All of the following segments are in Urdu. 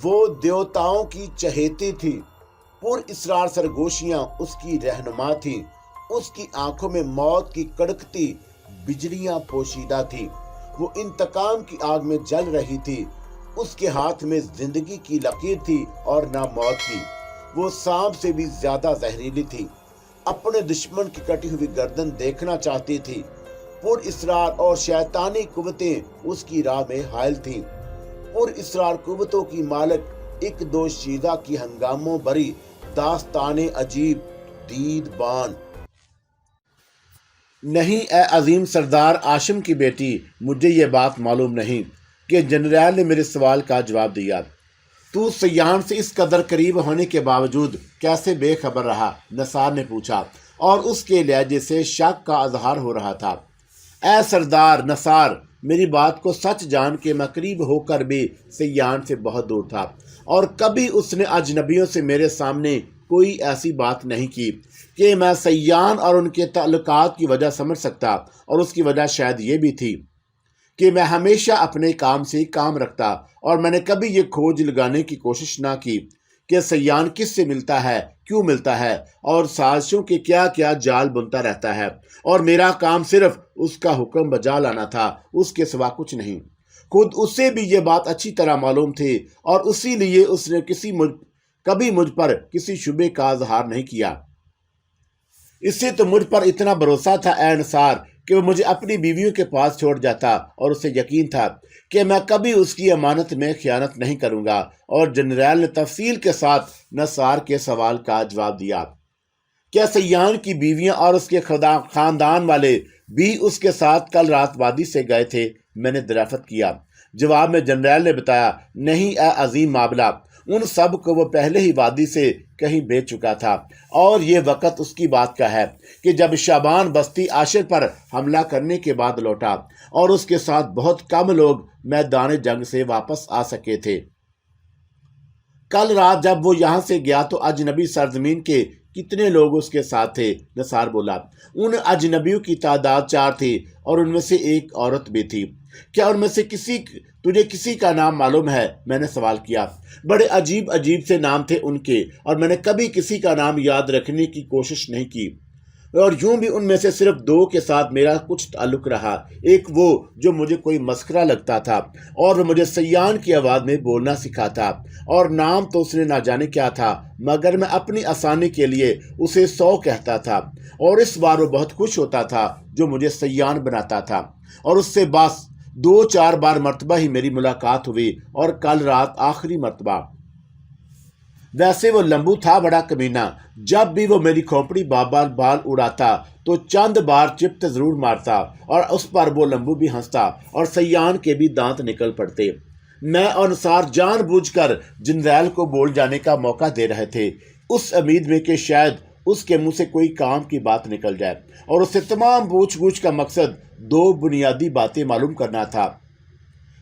وہ دیوتاؤں کی چہیتی تھی، پر اسرار سرگوشیاں اس کی رہنما تھیں، اس کی آنکھوں میں موت کی کڑکتی بجلیاں پوشیدہ تھیں، وہ انتقام کی آگ میں جل رہی تھی، اس کے ہاتھ میں زندگی کی لکیر تھی اور نہ موت کی، وہ سانپ سے بھی زیادہ زہریلی تھی، اپنے دشمن کی کٹی ہوئی گردن دیکھنا چاہتی تھی، پر اسرار اور شیطانی قوتیں اس کی راہ میں حائل تھیں، پر اسرار قوتوں کی مالک ایک دو شیدہ کی ہنگاموں بری داستان عجیب دید بان۔ نہیں اے عظیم سردار آشم کی بیٹی، مجھے یہ بات معلوم نہیں کہ جنرل نے میرے سوال کا جواب دیا۔ تو سیان سے اس قدر قریب ہونے کے باوجود کیسے بے خبر رہا؟ نثار نے پوچھا، اور اس کے لہجے سے شک کا اظہار ہو رہا تھا۔ اے سردار نثار، میری بات کو سچ جان کے میں قریب ہو کر بھی سیان سے بہت دور تھا، اور کبھی اس نے اجنبیوں سے میرے سامنے کوئی ایسی بات نہیں کی کہ میں سیان اور ان کے تعلقات کی وجہ سمجھ سکتا، اور اس کی وجہ شاید یہ بھی تھی کہ میں ہمیشہ اپنے کام سے کام رکھتا، اور میں نے کبھی یہ کھوج لگانے کی کوشش نہ کی کہ سیان کس سے ملتا ہے، کیوں ملتا ہے، اور سازشوں کے کیا کیا جال بنتا رہتا ہے، اور میرا کام صرف اس کا حکم بجا لانا تھا، اس کے سوا کچھ نہیں۔ خود اسے بھی یہ بات اچھی طرح معلوم تھی، اور اسی لیے اس نے کبھی مجھ پر کسی شبے کا اظہار نہیں کیا۔ اسے تو مجھ پر اتنا بھروسہ تھا اے نثار کہ وہ مجھے اپنی بیویوں کے پاس چھوڑ جاتا، اور اسے یقین تھا کہ میں کبھی اس کی امانت میں خیانت نہیں کروں گا، اور جنرل نے تفصیل کے ساتھ نثار کے سوال کا جواب دیا۔ کیا سیان کی بیویاں اور اس کے خاندان والے بھی اس کے ساتھ کل رات وادی سے گئے تھے؟ میں نے دریافت کیا۔ جواب میں جنرل نے بتایا، نہیں اے عظیم معاملہ، ان سب کو وہ پہلے ہی وادی سے کہیں بھیج چکا تھا، اور یہ وقت اس کی بات کا ہے کہ جب شعبان بستی عاشر پر حملہ کرنے کے بعد لوٹا، اور اس کے ساتھ بہت کم لوگ میدان جنگ سے واپس آ سکے تھے۔ کل رات جب وہ یہاں سے گیا تو اجنبی سرزمین کے کتنے لوگ اس کے ساتھ تھے؟ نثار بولا، ان اجنبیوں کی تعداد 4 تھی، اور ان میں سے ایک عورت بھی تھی۔ کیا ان میں سے تجھے کسی کا نام معلوم ہے؟ میں نے سوال کیا۔ بڑے عجیب عجیب سے نام تھے ان کے، اور میں نے کبھی کسی کا نام یاد رکھنے کی کوشش نہیں کی، اور یوں بھی ان میں سے صرف 2 کے ساتھ میرا کچھ تعلق رہا۔ ایک وہ جو مجھے کوئی مسخرہ لگتا تھا، اور وہ مجھے سیان کی آواز میں بولنا سکھاتا، اور نام تو اس نے نہ جانے کیا تھا، مگر میں اپنی آسانی کے لیے اسے 100 کہتا تھا، اور اس بار وہ بہت خوش ہوتا تھا جو مجھے سیان بناتا تھا، اور اس سے بس 2-4 بار مرتبہ ہی میری ملاقات ہوئی، اور کل رات آخری مرتبہ۔ ویسے وہ لمبو تھا بڑا کمینہ، جب بھی وہ میری کھوپڑی بال اڑاتا تو چند بار چپت ضرور مارتا، اور اس پر وہ لمبو بھی ہنستا، اور سیان کے بھی دانت نکل پڑتے۔ میں اور نثار جان بوجھ کر جنرل کو بول جانے کا موقع دے رہے تھے، اس امید میں کہ شاید اس کے منہ سے کوئی کام کی بات نکل جائے، اور اس سے تمام پوچھ گچھ کا مقصد 2 بنیادی باتیں معلوم کرنا تھا۔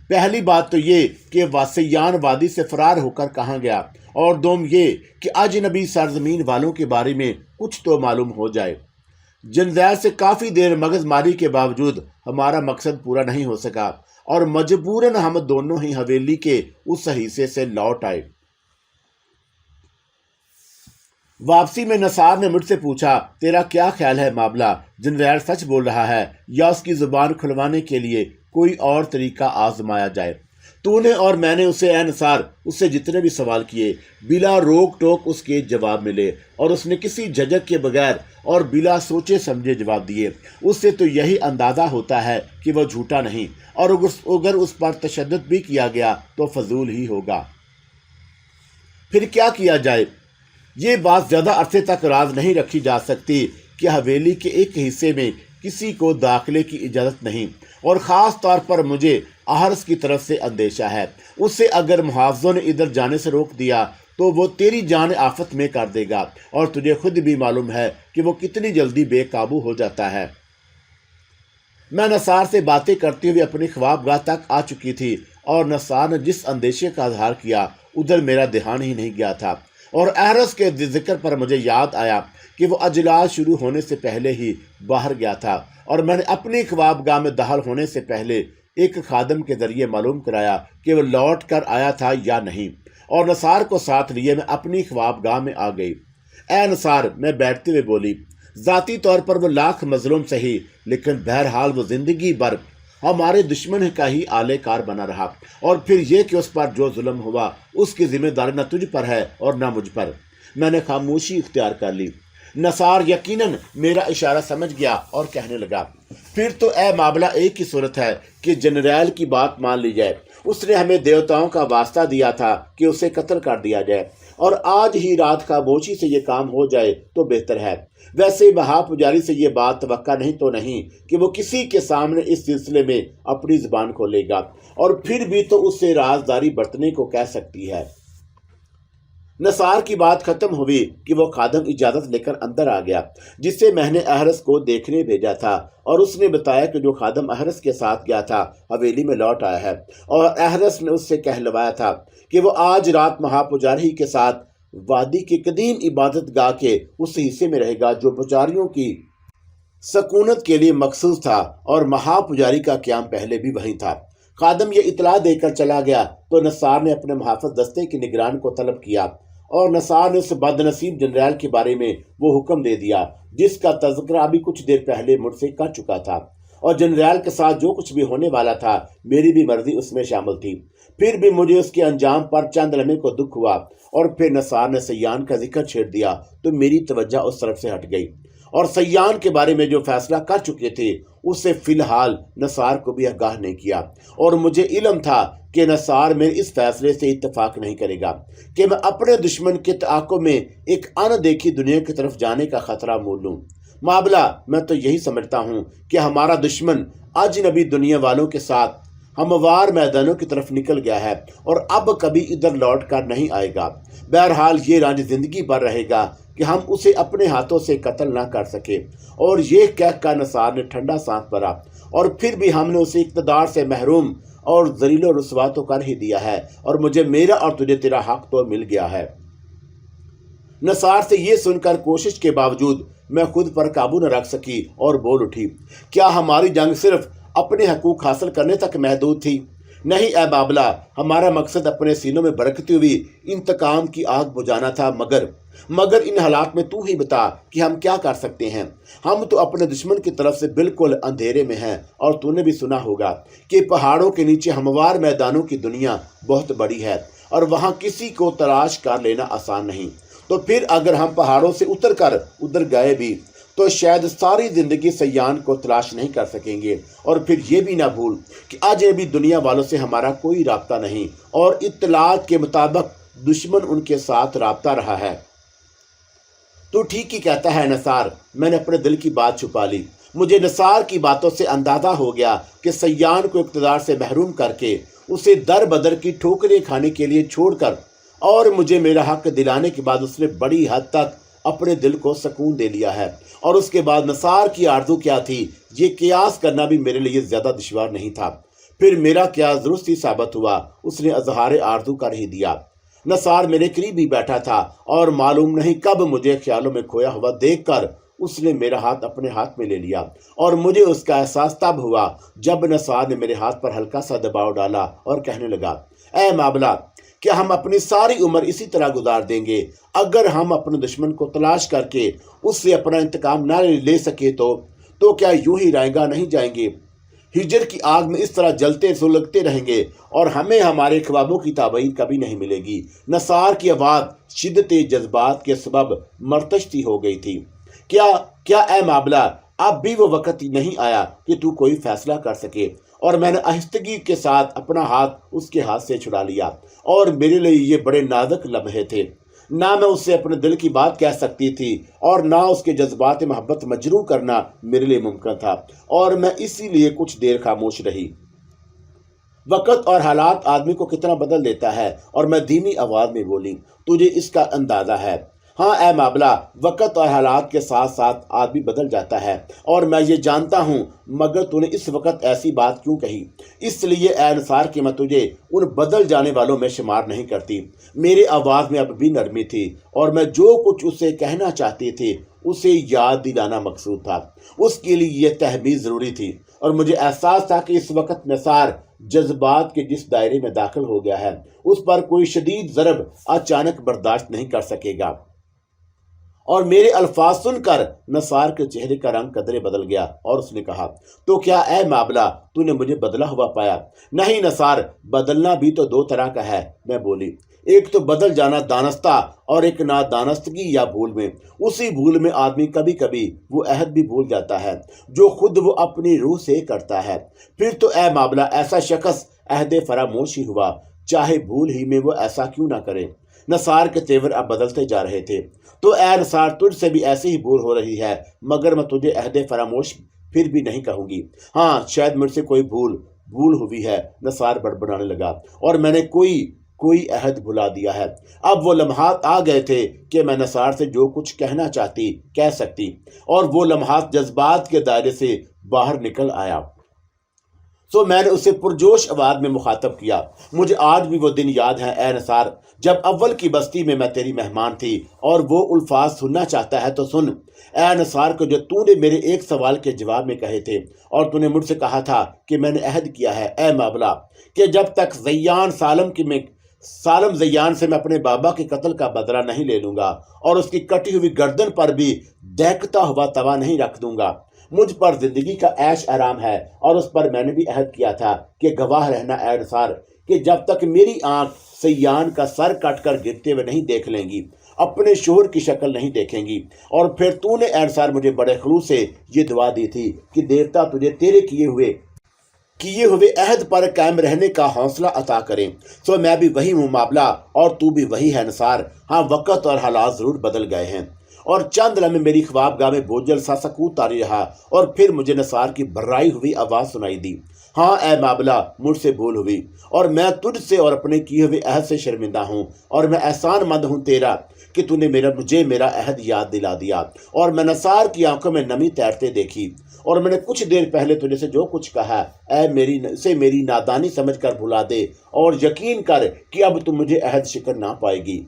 پہلی بات تو یہ کہ سیان وادی سے فرار ہو کر کہاں گیا، اور دوم یہ کہ اجنبی سرزمین والوں کے بارے میں کچھ تو معلوم ہو جائے۔ جنرل سے کافی دیر مغز ماری کے باوجود ہمارا مقصد پورا نہیں ہو سکا، اور مجبوراً ہم دونوں ہی حویلی کے اس حصے سے لوٹ آئے۔ واپسی میں نثار نے مجھ سے پوچھا، تیرا کیا خیال ہے معاملہ؟ جنرل سچ بول رہا ہے یا اس کی زبان کھلوانے کے لیے کوئی اور طریقہ آزمایا جائے؟ تو نے اور میں نے اسے اے نثار اس سے جتنے بھی سوال کیے بلا روک ٹوک اس کے جواب ملے، اور اس نے کسی جھجک کے بغیر اور بلا سوچے سمجھے جواب دیے۔ اس سے تو یہی اندازہ ہوتا ہے کہ وہ جھوٹا نہیں، اور اگر اس پر تشدد بھی کیا گیا تو فضول ہی ہوگا۔ پھر کیا کیا جائے؟ یہ بات زیادہ عرصے تک راز نہیں رکھی جا سکتی کہ حویلی کے ایک حصے میں کسی کو داخلے کی اجازت نہیں، اور خاص طور پر مجھے احرس کی طرف سے اندیشہ ہے۔ اسے اگر محافظوں نے ادھر جانے سے روک دیا تو وہ تیری جان آفت میں کر دے گا، اور تجھے خود بھی معلوم ہے کہ وہ کتنی جلدی بے قابو ہو جاتا ہے۔ میں نثار سے باتیں کرتے ہوئے اپنی خوابگاہ تک آ چکی تھی، اور نثار نے جس اندیشے کا اظہار کیا ادھر میرا دھیان ہی نہیں گیا تھا، اور احرس کے ذکر پر مجھے یاد آیا کہ وہ اجلاس شروع ہونے سے پہلے ہی باہر گیا تھا، اور میں نے اپنی خوابگاہ میں داخل ہونے سے پہلے ایک خادم کے ذریعے معلوم کرایا کہ وہ لوٹ کر آیا تھا یا نہیں، اور نثار کو ساتھ لیے میں اپنی خوابگاہ میں آ گئی۔ اے نثار، میں بیٹھتے ہوئے بولی، ذاتی طور پر وہ لاکھ مظلوم سہی، لیکن بہرحال وہ زندگی بھر ہمارے دشمن کا ہی آلے کار بنا رہا، اور پھر یہ کہ اس پر جو ظلم ہوا اس کی ذمہ داری نہ تجھ پر ہے اور نہ مجھ پر۔ میں نے خاموشی اختیار کر لی۔ نثار یقیناً میرا اشارہ سمجھ گیا اور کہنے لگا، پھر تو اے معاملہ ایک ہی صورت ہے کہ جنرل کی بات مان لی جائے۔ اس نے ہمیں دیوتاؤں کا واسطہ دیا تھا کہ اسے قتل کر دیا جائے، اور آج ہی رات خاموشی سے یہ کام ہو جائے تو بہتر ہے۔ ویسے مہا پجاری سے یہ بات توقع نہیں کہ وہ کسی کے سامنے اس سلسلے میں اپنی زبان کھولے گا، اور پھر بھی تو اس سے رازداری برتنے کو کہہ سکتی ہے۔ نثار کی بات ختم ہوئی کہ وہ خادم اجازت لے کر اندر آ گیا، جسے میں نے احرس کو دیکھنے بھیجا تھا، اور اس نے بتایا کہ جو خادم احرس کے ساتھ گیا تھا حویلی میں لوٹ آیا ہے، اور احرس نے اس سے کہلوایا تھا کہ وہ آج رات مہا پجاری کے ساتھ وادی کے قدیم عبادت گاہ کے اس حصے میں رہے گا جو پجاریوں کی سکونت کے لیے مخصوص تھا، اور مہا پجاری کا قیام پہلے بھی وہیں تھا۔ خادم یہ اطلاع دے کر چلا گیا تو نثار نے اپنے محافظ دستے کے نگران کو طلب کیا، اور نثار نے اس بد نصیب جنرل کے بارے میں وہ حکم دے دیا جس کا تذکرہ ابھی کچھ دیر پہلے مجھ سے کر چکا تھا، اور جنرل کے ساتھ جو کچھ بھی ہونے والا تھا میری بھی مرضی اس میں شامل تھی۔ پھر بھی مجھے اس کے انجام پر چند لمحے کو دکھ ہوا، اور پھر نثار نے سیان کا ذکر چھیڑ دیا تو میری توجہ اس طرف سے ہٹ گئی، اور سیان کے بارے میں جو فیصلہ کر چکے تھے اس سے فی الحال نثار کو بھی آگاہ نہیں کیا، اور مجھے علم تھا کہ نثار میرے اس فیصلے سے اتفاق نہیں کرے گا کہ میں اپنے دشمن کے تعاقب میں ایک ان دیکھی دنیا کی طرف جانے کا خطرہ مول لوں۔ معاملہ میں تو یہی سمجھتا ہوں کہ ہمارا دشمن اجنبی دنیا والوں کے ساتھ ہموار میدانوں کی طرف نکل گیا ہے، اور اب کبھی ادھر لوٹ کر نہیں آئے گا۔ بہرحال یہ رنج زندگی بھر رہے گا کہ ہم اسے اپنے ہاتھوں سے قتل نہ کر سکے۔ اور یہ کہہ کر نثار نے ٹھنڈا سانس بھرا، اور پھر بھی ہم نے اسے اقتدار سے محروم اور ذلیل و رسوا تو کر ہی دیا ہے، اور مجھے میرا اور تجھے تیرا حق تو مل گیا ہے۔ نثار سے یہ سن کر کوشش کے باوجود میں خود پر قابو نہ رکھ سکی اور بول اٹھی، کیا ہماری جنگ صرف اپنے حقوق حاصل کرنے تک محدود تھی؟ نہیں اے بابلا، ہمارا مقصد اپنے سینوں میں بھڑکتی ہوئی انتقام کی آگ بجھانا تھا، مگر ان حالات میں تو ہی بتا کہ ہم کیا کر سکتے ہیں۔ ہم تو اپنے دشمن کی طرف سے بالکل اندھیرے میں ہیں، اور تو نے بھی سنا ہوگا کہ پہاڑوں کے نیچے ہموار میدانوں کی دنیا بہت بڑی ہے، اور وہاں کسی کو تلاش کر لینا آسان نہیں۔ تو پھر اگر ہم پہاڑوں سے اتر کر ادھر گئے بھی تو شاید ساری زندگی سیان کو تلاش نہیں کر سکیں گے، اور پھر یہ بھی نہ بھول کہ اجنبی دنیا والوں سے ہمارا کوئی رابطہ نہیں، اور اطلاعات کے مطابق دشمن ان کے ساتھ رابطہ رہا ہے۔ تو ٹھیک ہی کہتا ہے نثار، میں نے اپنے دل کی بات چھپا لی۔ مجھے نثار کی باتوں سے اندازہ ہو گیا کہ سیان کو اقتدار سے محروم کر کے اسے در بدر کی ٹھوکریں کھانے کے لیے چھوڑ کر اور مجھے میرا حق دلانے کے بعد اس نے بڑی حد تک اپنے دل کو سکون دے لیا ہے، اور اس کے بعد نثار کی آرزو کیا تھی یہ قیاس کرنا بھی میرے لیے زیادہ دشوار نہیں تھا۔ پھر میرا قیاس درست ہی ثابت ہوا، اس نے اظہار آرزو کر ہی دیا۔ نثار میرے قریب ہی بیٹھا تھا، اور معلوم نہیں کب مجھے خیالوں میں کھویا ہوا دیکھ کر اس نے میرا ہاتھ اپنے ہاتھ میں لے لیا، اور مجھے اس کا احساس تب ہوا جب نثار نے میرے ہاتھ پر ہلکا سا دباؤ ڈالا اور کہنے لگا، اے معاملہ، کیا ہم اپنی ساری عمر اسی طرح گزار دیں گے؟ اگر ہم اپنے دشمن کو تلاش کر کے اس سے اپنا انتقام نہ لے سکے تو کیا یوں ہی رائیگاں نہیں جائیں گے؟ ہجر کی آگ میں اس طرح جلتے سلگتے رہیں گے، اور ہمیں ہمارے خوابوں کی تعبیر کبھی نہیں ملے گی۔ نثار کی آواز شدت جذبات کے سبب مرتشتی ہو گئی تھی۔ کیا اے معاملہ، اب بھی وہ وقت نہیں آیا کہ تو کوئی فیصلہ کر سکے؟ اور میں نے آہستگی کے ساتھ اپنا ہاتھ اس کے ہاتھ سے چھڑا لیا، اور میرے لیے یہ بڑے نازک لمحے تھے۔ نہ میں اس سے اپنے دل کی بات کہہ سکتی تھی، اور نہ اس کے جذبات محبت مجروح کرنا میرے لیے ممکن تھا، اور میں اسی لیے کچھ دیر خاموش رہی۔ وقت اور حالات آدمی کو کتنا بدل دیتا ہے، اور میں دھیمی آواز میں بولی، تجھے اس کا اندازہ ہے؟ ہاں اے معاملہ، وقت اور حالات کے ساتھ ساتھ آدمی بدل جاتا ہے، اور میں یہ جانتا ہوں، مگر تو نے اس وقت ایسی بات کیوں کہی؟ اس لیے اے انصار کہ میں تجھے ان بدل جانے والوں میں شمار نہیں کرتی۔ میرے آواز میں اب بھی نرمی تھی، اور میں جو کچھ اسے کہنا چاہتی تھی اسے یاد دلانا مقصود تھا۔ اس کے لیے یہ تحمیز ضروری تھی، اور مجھے احساس تھا کہ اس وقت نثار جذبات کے جس دائرے میں داخل ہو گیا ہے اس پر کوئی شدید ضرب اچانک برداشت نہیں کر سکے گا۔ اور میرے الفاظ سن کر نثار کے چہرے کا رنگ قدرے بدل گیا، اور اس نے کہا، تو کیا اے معاملہ تو نے مجھے بدلا ہوا پایا؟ نہیں نثار، بدلنا بھی تو دو طرح کا ہے، میں بولی۔ ایک تو بدل جانا دانستہ، اور ایک نادانستگی یا بھول میں۔ اسی بھول میں آدمی کبھی کبھی وہ عہد بھی بھول جاتا ہے جو خود وہ اپنی روح سے کرتا ہے۔ پھر تو اے معاملہ ایسا شخص عہد فراموش ہی ہوا، چاہے بھول ہی میں وہ ایسا کیوں نہ کرے۔ نثار کے تیور اب بدلتے جا رہے تھے۔ تو اے نثار، تجھ سے بھی ایسی ہی بھول ہو رہی ہے، مگر میں تجھے عہد فراموش پھر بھی نہیں کہوں گی۔ ہاں شاید مجھ سے کوئی بھول ہوئی ہے، نثار بڑبڑانے لگا، اور میں نے کوئی عہد بھلا دیا ہے۔ اب وہ لمحات آ گئے تھے کہ میں نثار سے جو کچھ کہنا چاہتی کہہ سکتی، اور وہ لمحات جذبات کے دائرے سے باہر نکل آیا۔ سو میں نے اسے پرجوش آواز میں مخاطب کیا، مجھے آج بھی وہ دن یاد ہے اے نثار، جب اول کی بستی میں تیری مہمان تھی، اور وہ الفاظ سننا چاہتا ہے تو سن۔ اے نثار کو جو تو نے میرے ایک سوال کے جواب میں کہے تھے، اور تو نے مجھ سے کہا تھا کہ میں نے عہد کیا ہے اے معاملہ کہ جب تک سالم زیان سے میں اپنے بابا کے قتل کا بدلہ نہیں لے لوں گا، اور اس کی کٹی ہوئی گردن پر بھی دہکتا ہوا توا نہیں رکھ دوں گا۔ مجھ پر زندگی کا عیش آرام ہے، اور اس پر میں نے بھی عہد کیا تھا کہ گواہ رہنا اے نثار کہ جب تک میری آنکھ سیان کا سر کٹ کر گرتے ہوئے نہیں دیکھ لیں گی، اپنے شوہر کی شکل نہیں دیکھیں گی۔ اور پھر تو نے اے نثار مجھے بڑے خلوص سے یہ دعا دی تھی کہ دیوتا تجھے تیرے کیے ہوئے عہد پر قائم رہنے کا حوصلہ عطا کریں۔ سو میں بھی وہی ہوں معاملہ، اور تو بھی وہی ہے نثار۔ ہاں وقت اور حالات ضرور بدل گئے ہیں۔ اور چند لمحے میری خوابگاہ میں بوجھل سا سکوت طاری رہا، اور پھر مجھے نثار کی بھرائی ہوئی آواز سنائی دی، ہاں اے معاملہ، مجھ سے بھول ہوئی، اور میں تجھ سے اور اپنے کیے ہوئے عہد سے شرمندہ ہوں، اور میں احسان مند ہوں تیرا کہ تو نے مجھے میرا عہد یاد دلا دیا۔ اور میں نثار کی آنکھوں میں نمی تیرتے دیکھی، اور میں نے کچھ دیر پہلے تجھے سے جو کچھ کہا اسے میری نادانی سمجھ کر بھلا دے، اور یقین کر کہ اب تو مجھے عہد شکر نہ پائے گی۔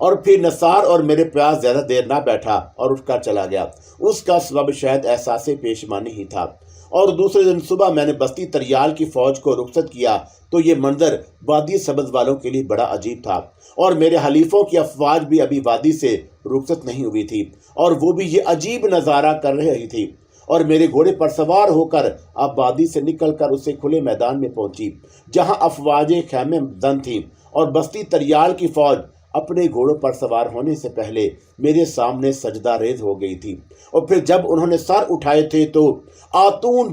اور پھر نثار اور میرے پیاس زیادہ دیر نہ بیٹھا اور اٹھ کر چلا گیا۔ اس کا سبب شاید احساس پیشمانی ہی تھا۔ اور دوسرے دن صبح میں نے بستی تریال کی فوج کو رخصت کیا تو یہ منظر وادی سبز والوں کے لیے بڑا عجیب تھا، اور میرے حلیفوں کی افواج بھی ابھی وادی سے رخصت نہیں ہوئی تھی، اور وہ بھی یہ عجیب نظارہ کر رہی تھی، اور میرے گھوڑے پر سوار ہو کر اب وادی سے نکل کر اسے کھلے میدان میں پہنچی جہاں افواجیں خیمے زن تھیں، اور بستی تریال کی فوج اپنے گھوڑوں پر سوار ہونے سے پہلے میرے سامنے سجدہ ریز ہو گئی تھی۔ اور پھر جب انہوں نے سر اٹھائے تھے تو آتون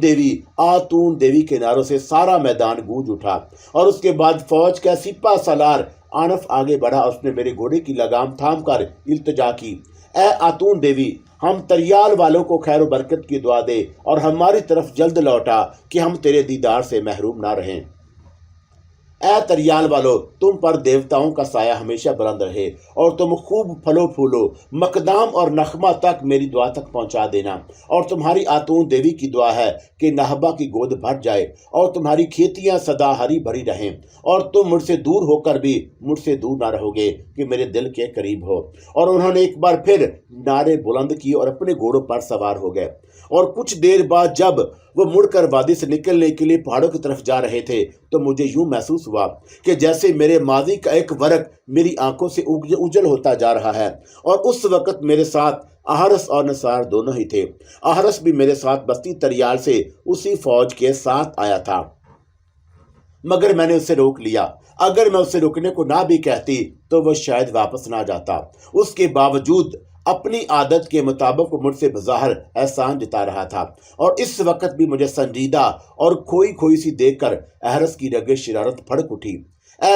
دیوی کے نعروں سے سارا میدان گونج اٹھا، اور اس کے بعد فوج کا سپہ سالار آنف آگے بڑھا، اور اس نے میرے گھوڑے کی لگام تھام کر التجا کی، اے آتون دیوی، ہم تریال والوں کو خیر و برکت کی دعا دے اور ہماری طرف جلد لوٹا کہ ہم تیرے دیدار سے محروم نہ رہیں۔ اے تریال والو، تم پر دیوتاؤں کا سایہ ہمیشہ بلند رہے، اور تم خوب پھلو پھولو، مقدام اور نخمہ تک میری دعا تک پہنچا دینا۔ اور تمہاری آتون دیوی کی دعا ہے کہ نہبا کی گود بھر جائے اور تمہاری کھیتیاں سدا ہری بھری رہیں، اور تم مجھ سے دور ہو کر بھی مجھ سے دور نہ رہو گے کہ میرے دل کے قریب ہو۔ اور انہوں نے ایک بار پھر نعرے بلند کیے اور اپنے گھوڑوں پر سوار ہو گئے، اور کچھ دیر بعد جب وہ مڑ کر وادی سے نکلنے کے لیے پہاڑوں کی طرف جا رہے تھے تو مجھے یوں محسوس ہوا کہ جیسے میرے ماضی کا ایک ورق میری آنکھوں سے اجل ہوتا جا رہا ہے۔ اور اس وقت میرے ساتھ احرس اور نثار دونوں ہی تھے۔ احرس بھی میرے ساتھ بستی تریال سے اسی فوج کے ساتھ آیا تھا، مگر میں نے اسے روک لیا۔ اگر میں اسے رکنے کو نہ بھی کہتی تو وہ شاید واپس نہ جاتا۔ اس کے باوجود اپنی عادت کے مطابق وہ مجھ سے بظاہر احسان جتا رہا تھا، اور اس وقت بھی مجھے سنجیدہ اور کھوئی سی دیکھ کر احرس کی رگیں شرارت پھڑک اٹھی۔ اے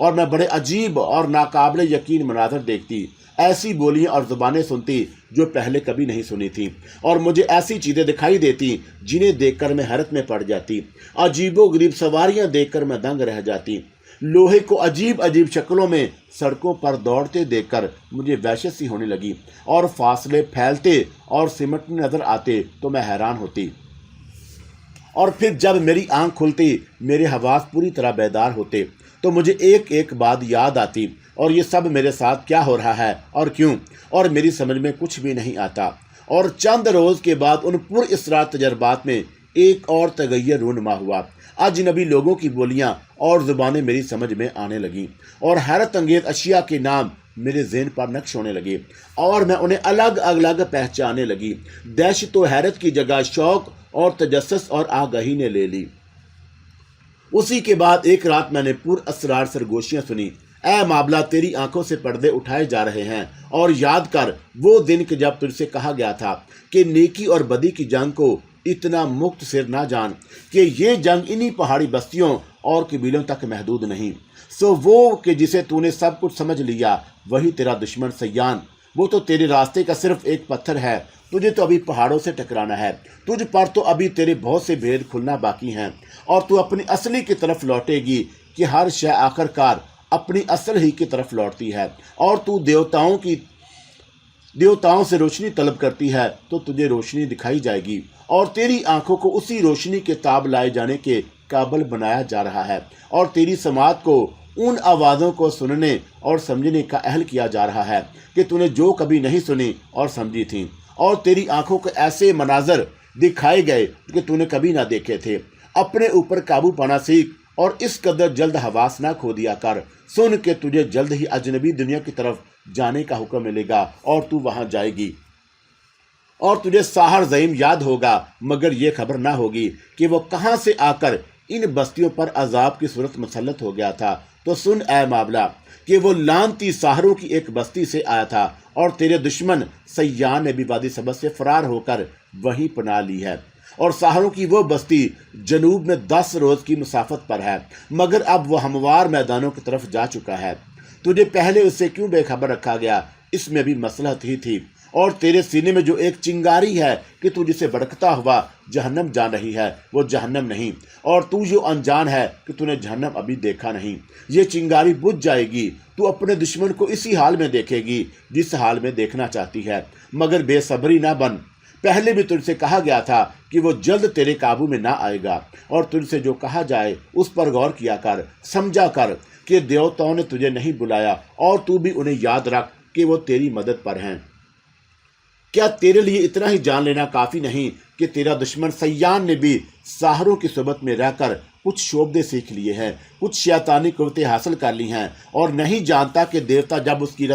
اور میں بڑے عجیب اور ناقابل یقین مناظر دیکھتی، ایسی بولیاں اور زبانیں سنتی جو پہلے کبھی نہیں سنی تھی، اور مجھے ایسی چیزیں دکھائی دیتی جنہیں دیکھ کر میں حیرت میں پڑ جاتی، عجیب و غریب سواریاں دیکھ کر میں دنگ رہ جاتی، لوہے کو عجیب عجیب شکلوں میں سڑکوں پر دوڑتے دیکھ کر مجھے وحشت سی ہونے لگی، اور فاصلے پھیلتے اور سمٹنے نظر آتے تو میں حیران ہوتی، اور پھر جب میری آنکھ کھلتی، میرے حواس پوری طرح بیدار ہوتے، تو مجھے ایک ایک بات یاد آتی، اور یہ سب میرے ساتھ کیا ہو رہا ہے اور کیوں، اور میری سمجھ میں کچھ بھی نہیں آتا۔ اور چند روز کے بعد ان پر اسرار تجربات میں ایک اور تغیر رونما ہوا، اجنبی لوگوں کی بولیاں اور زبانیں میری سمجھ میں آنے لگیں، اور حیرت انگیز اشیاء کے نام میرے ذہن پر نقش ہونے لگے، اور میں انہیں الگ الگ پہچانے لگی۔ دہشت و حیرت کی جگہ شوق اور تجسس اور آگاہی نے لے لی۔ اسی کے بعد ایک رات میں نے پر اسرار سرگوشیاں سنی، اے مابلہ تیری آنکھوں سے پردے اٹھائے جا رہے ہیں، اور یاد کر وہ دن کہ جب تجھ سے کہا گیا تھا کہ نیکی اور بدی کی جنگ کو اتنا مختصر نہ جان، کہ یہ جنگ انہی پہاڑی بستیوں اور قبیلوں تک محدود نہیں۔ سو وہ کہ جسے تو نے سب کچھ سمجھ لیا وہی تیرا دشمن سیان، وہ تو تیرے راستے کا صرف ایک پتھر ہے، تجھے تو ابھی پہاڑوں سے ٹکرانا ہے، تجھ پر تو ابھی تیرے بہت سے بھید کھلنا باقی ہیں، اور تو اپنی اصلی کی طرف لوٹے گی کہ ہر شے آخر کار اپنی اصل ہی کی طرف لوٹتی ہے، اور تو دیوتاؤں سے روشنی طلب کرتی ہے تو تجھے روشنی دکھائی جائے گی، اور تیری آنکھوں کو اسی روشنی کے تاب لائے جانے کے قابل بنایا جا رہا ہے، اور تیری سماعت کو ان آوازوں کو سننے اور سمجھنے کا اہل کیا جا رہا ہے کہ تو نے جو کبھی نہیں سنی اور سمجھی تھی، اور تیری آنکھوں کو ایسے مناظر دکھائے گئے کہ تو نے کبھی نہ دیکھے تھے۔ اپنے اوپر قابو پانا سیکھ، اور اس قدر جلد حواس نہ کھو دیا کر، سن کہ تجھے جلد ہی اجنبی دنیا کی طرف جانے کا حکم ملے گا، اور تو وہاں جائے گی، اور تجھے ساحر زعیم یاد ہوگا، مگر یہ خبر نہ ہوگی کہ وہ کہاں سے آ کر ان بستیوں پر عذاب کی صورت مسلط ہو گیا تھا۔ تو سن اے مابلہ کہ وہ لانتی ساحروں کی ایک بستی سے آیا تھا، اور تیرے دشمن سیان نے بھی وادی سبز سے فرار ہو کر وہیں پناہ لی ہے، اور ساحروں کی وہ بستی جنوب میں 10 روز کی مسافت پر ہے، مگر اب وہ ہموار میدانوں کی طرف جا چکا ہے۔ تجھے پہلے اس سے کیوں بے خبر رکھا گیا، اس میں بھی مصلحت ہی تھی، اور تیرے سینے میں جو ایک چنگاری ہے کہ تو جسے بھڑکتا ہوا جہنم جان رہی ہے، وہ جہنم نہیں، اور تو جو انجان ہے کہ تو نے جہنم ابھی دیکھا نہیں، یہ چنگاری بجھ جائے گی، تو اپنے دشمن کو اسی حال میں دیکھے گی جس حال میں دیکھنا چاہتی ہے، مگر بے صبری نہ بن۔ پہلے بھی تجھ سے کہا گیا تھا کہ وہ جلد تیرے قابو میں نہ آئے گا، اور تجھ سے جو کہا جائے اس پر غور کیا کر، سمجھا کر کہ دیوتاؤں نے تجھے نہیں بلایا، اور تو بھی انہیں یاد رکھ کہ وہ تیری مدد پر ہیں۔ کیا تیرے لیے اتنا ہی جان لینا کافی نہیں کہ تیرا دشمن سیان نے بھی ساحروں کی صحبت میں رہ کر کچھ شعبدے سیکھ لیے ہیں، کچھ شیطانی قوتیں حاصل کر لی ہیں، اور نہیں جانتا کہ دیوتا جب اس کی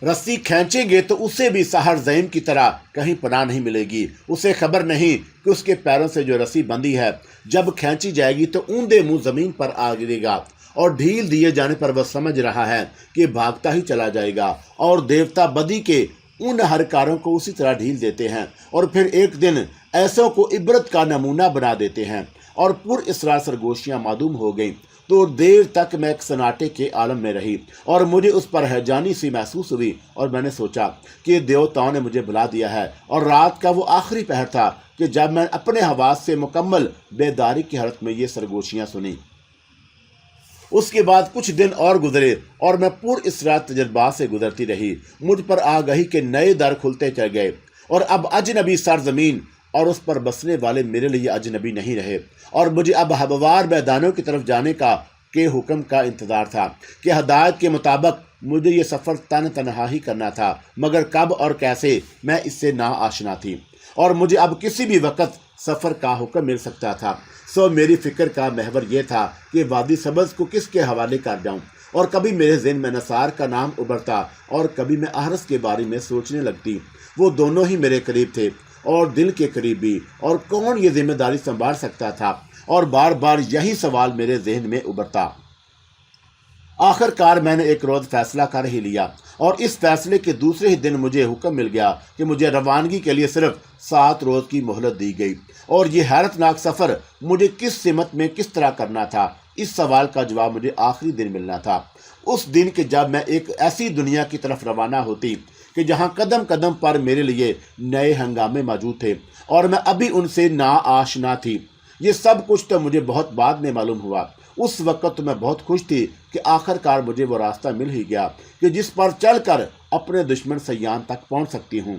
رسی کھینچیں گے تو اسے بھی ساحر زعیم کی طرح کہیں پناہ نہیں ملے گی۔ اسے خبر نہیں کہ اس کے پیروں سے جو رسی بندھی ہے جب کھینچی جائے گی تو اوندے منہ زمین پر آ گرے گا، اور ڈھیل دیے جانے پر وہ سمجھ رہا ہے کہ بھاگتا ہی چلا جائے گا، اور دیوتا بدی کے ان ہر کاروں کو اسی طرح ڈھیل دیتے ہیں، اور پھر ایک دن ایسوں کو عبرت کا نمونہ بنا دیتے ہیں، اور پر اسرار سرگوشیاں معدوم ہو گئیں۔ تو دیر تک میں ایک سناٹے کے عالم میں رہی، اور مجھے اس پر حیرانی سی محسوس ہوئی، اور میں نے سوچا کہ دیوتاؤں نے مجھے بلا دیا ہے، اور رات کا وہ آخری پہر تھا کہ جب میں اپنے حواس سے مکمل بیداری کی حالت میں یہ سرگوشیاں سنی۔ اس کے بعد کچھ دن اور گزرے، اور میں پر اسرار تجربات سے گزرتی رہی، مجھ پر آگاہی کے نئے در کھلتے چل گئے، اور اب اجنبی سرزمین اور اس پر بسنے والے میرے لیے اجنبی نہیں رہے، اور مجھے اب ہموار میدانوں کی طرف جانے کے حکم کا انتظار تھا کہ ہدایت کے مطابق مجھے یہ سفر تنہا ہی کرنا تھا، مگر کب اور کیسے میں اس سے نا آشنا تھی، اور مجھے اب کسی بھی وقت سفر کا حکم مل سکتا تھا۔ سو میری فکر کا محور یہ تھا کہ وادی سبز کو کس کے حوالے کر جاؤں، اور کبھی میرے ذہن میں نثار کا نام ابھرتا، اور کبھی میں احرس کے بارے میں سوچنے لگتی۔ وہ دونوں ہی میرے قریب تھے، اور دل کے قریب بھی، اور کون یہ ذمہ داری سنبھال سکتا تھا، اور بار بار یہی سوال میرے ذہن میں ابھرتا۔ آخر کار میں نے ایک روز فیصلہ کر ہی لیا، اور اس فیصلے کے دوسرے ہی دن مجھے حکم مل گیا کہ مجھے روانگی کے لیے صرف 7 روز کی مہلت دی گئی۔ اور یہ حیرتناک سفر مجھے کس سمت میں کس طرح کرنا تھا، اس سوال کا جواب مجھے آخری دن ملنا تھا، اس دن کہ جب میں ایک ایسی دنیا کی طرف روانہ ہوتی کہ جہاں قدم قدم پر میرے لیے نئے ہنگامے موجود تھے اور میں ابھی ان سے ناآشنا تھی۔ یہ سب کچھ تو مجھے بہت بعد میں معلوم ہوا۔ اس وقت تو میں بہت خوش تھی کہ آخر کار مجھے وہ راستہ مل ہی گیا کہ جس پر چل کر اپنے دشمن سیان تک پہنچ سکتی ہوں۔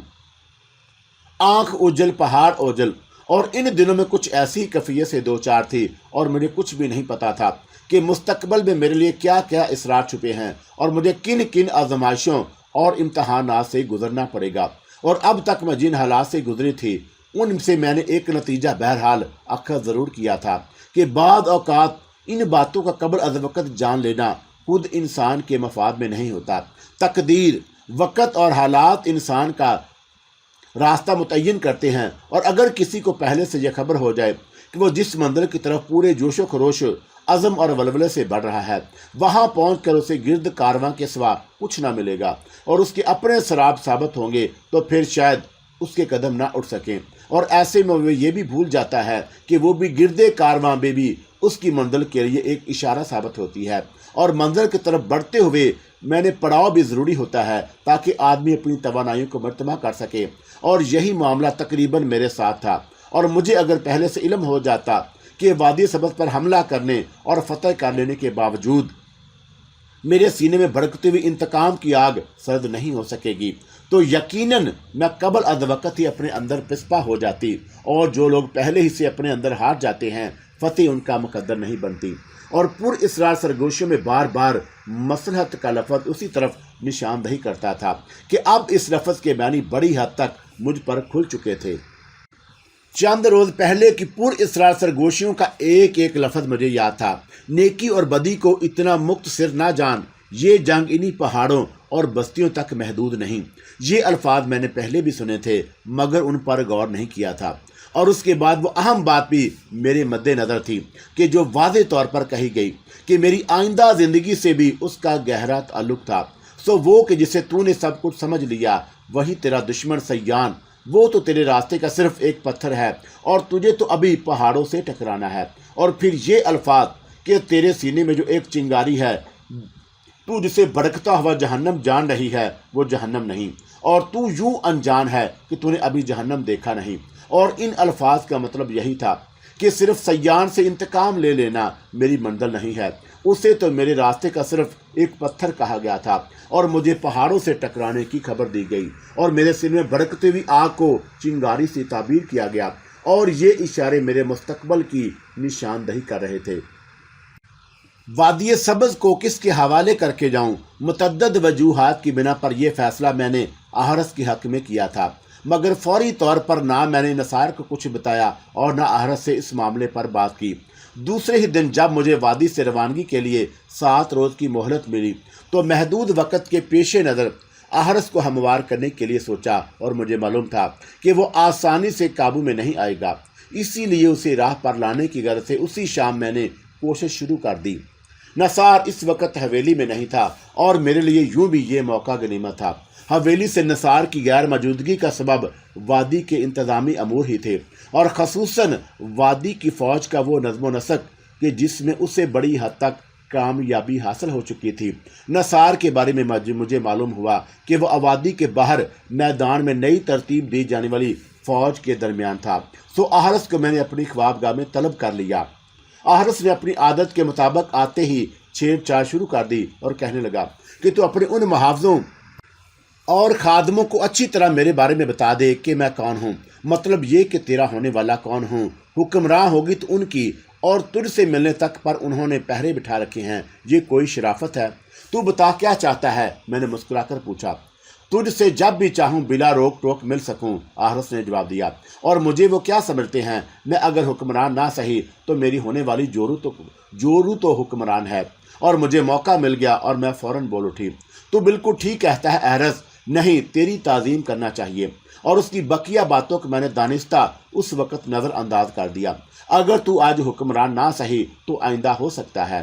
آنکھ اوجل پہاڑ اوجل، اور ان دنوں میں کچھ ایسی کیفیت سے دوچار تھی اور مجھے کچھ بھی نہیں پتا تھا کہ مستقبل میں میرے لیے کیا کیا اسرار چھپے ہیں اور مجھے کن کن آزمائشوں اور امتحانات سے گزرنا پڑے گا۔ اور اب تک میں جن حالات سے گزری تھی ان سے میں نے ایک نتیجہ بہرحال اخذ ضرور کیا تھا کہ بعض اوقات ان باتوں کا قبل از وقت جان لینا خود انسان کے مفاد میں نہیں ہوتا۔ تقدیر، وقت اور حالات انسان کا راستہ متعین کرتے ہیں، اور اگر کسی کو پہلے سے یہ خبر ہو جائے کہ وہ جس منزل کی طرف پورے جوش و خروش، عزم اور ولولے سے بڑھ رہا ہے، وہاں پہنچ کر اسے گرد کارواں کے سوا کچھ نہ ملے گا اور اس کے اپنے سراب ثابت ہوں گے، تو پھر شاید اس کے قدم نہ اٹھ سکیں، اور ایسے میں وہ یہ بھی بھول جاتا ہے کہ وہ بھی گرد کارواں میں بھی اس کی منزل کے لیے ایک اشارہ ثابت ہوتی ہے، اور منزل کی طرف بڑھتے ہوئے میں نے پڑاؤ بھی ضروری ہوتا ہے تاکہ آدمی اپنی توانائیوں کو مرتبہ کر سکے، اور یہی معاملہ تقریباً میرے ساتھ تھا۔ اور مجھے اگر پہلے سے علم ہو جاتا کہ وادی سبز پر حملہ کرنے اور فتح کر لینے کے باوجود میرے سینے میں بھڑکتی ہوئی انتقام کی آگ سرد نہیں ہو سکے گی، تو یقیناً میں قبل از وقت ہی اپنے اندر پسپا ہو جاتی، اور جو لوگ پہلے ہی سے اپنے اندر ہار جاتے ہیں فتح ان کا مقدر نہیں بنتی۔ اور پر اسرار سرگوشیوں میں بار بار مصلحت کا لفظ اسی طرف نشاندہی کرتا تھا کہ اب اس لفظ کے معنی بڑی حد تک مجھ پر کھل چکے تھے۔ چند روز پہلے کی پر اسرار سرگوشیوں کا ایک ایک لفظ مجھے یاد تھا۔ نیکی اور بدی کو اتنا مختصر نہ جان، یہ جنگ انہی پہاڑوں اور بستیوں تک محدود نہیں۔ یہ الفاظ میں نے پہلے بھی سنے تھے مگر ان پر غور نہیں کیا تھا، اور اس کے بعد وہ اہم بات بھی میرے مد نظر تھی کہ جو واضح طور پر کہی گئی کہ میری آئندہ زندگی سے بھی اس کا گہرا تعلق تھا، سو وہ کہ جسے تو نے سب کچھ سمجھ لیا وہی تیرا دشمن سیان، وہ تو تیرے راستے کا صرف ایک پتھر ہے اور تجھے تو ابھی پہاڑوں سے ٹکرانا ہے۔ اور پھر یہ الفاظ کہ تیرے سینے میں جو ایک چنگاری ہے، تو جسے بھڑکتا ہوا جہنم جان رہی ہے وہ جہنم نہیں، اور تو یوں انجان ہے کہ تو نے ابھی جہنم دیکھا نہیں۔ اور ان الفاظ کا مطلب یہی تھا کہ صرف سیان سے انتقام لے لینا میری منزل نہیں ہے، اسے تو میرے راستے کا صرف ایک پتھر کہا گیا تھا، اور مجھے پہاڑوں سے ٹکرانے کی خبر دی گئی، اور میرے سر میں بھڑکتی ہوئی آگ کو چنگاری سے تعبیر کیا گیا، اور یہ اشارے میرے مستقبل کی نشاندہی کر رہے تھے۔ وادی سبز کو کس کے حوالے کر کے جاؤں؟ متعدد وجوہات کی بنا پر یہ فیصلہ میں نے احرس کے حق میں کیا تھا، مگر فوری طور پر نہ میں نے نصار کو کچھ بتایا اور نہ احرس سے اس معاملے پر بات کی۔ دوسرے ہی دن جب مجھے وادی سے روانگی کے لیے 7 روز کی مہلت ملی تو محدود وقت کے پیش نظر احرس کو ہموار کرنے کے لیے سوچا، اور مجھے معلوم تھا کہ وہ آسانی سے قابو میں نہیں آئے گا، اسی لیے اسے راہ پر لانے کی غرض سے اسی شام میں نے کوشش شروع کر دی۔ نثار اس وقت حویلی میں نہیں تھا، اور میرے لیے یوں بھی یہ موقع غنیمت تھا۔ حویلی سے نثار کی غیر موجودگی کا سبب وادی کے انتظامی امور ہی تھے، اور خصوصاً وادی کی فوج کا وہ نظم و نسق کہ جس میں اسے بڑی حد تک کامیابی حاصل ہو چکی تھی۔ نثار کے بارے میں مجھے معلوم ہوا کہ وہ وادی کے باہر میدان میں نئی ترتیب دی جانے والی فوج کے درمیان تھا، سو احرس کو میں نے اپنی خوابگاہ میں طلب کر لیا۔ احرس نے اپنی عادت کے مطابق آتے ہی چھیڑ چھاڑ شروع کر دی اور کہنے لگا کہ تو اپنے ان محافظوں اور خادموں کو اچھی طرح میرے بارے میں بتا دے کہ میں کون ہوں، مطلب یہ کہ تیرا ہونے والا کون ہوں۔ حکمراں ہوگی تو ان کی، اور تجھ سے ملنے تک پر انہوں نے پہرے بٹھا رکھے ہیں، یہ کوئی شرافت ہے؟ تو بتا کیا چاہتا ہے؟ میں نے مسکرا کر پوچھا۔ تجھ سے جب بھی چاہوں بلا روک ٹوک مل سکوں، احرس نے جواب دیا، اور مجھے وہ کیا سمجھتے ہیں؟ میں اگر حکمران نہ سہی تو میری ہونے والی جورو تو حکمران ہے۔ اور مجھے موقع مل گیا اور میں فوراً بول اٹھی، تو بالکل ٹھیک کہتا ہے احرس، نہیں تیری تعظیم کرنا چاہیے۔ اور اس کی بقیہ باتوں کو میں نے دانستہ اس وقت نظر انداز کر دیا۔ اگر تو آج حکمران نہ سہی تو آئندہ ہو سکتا ہے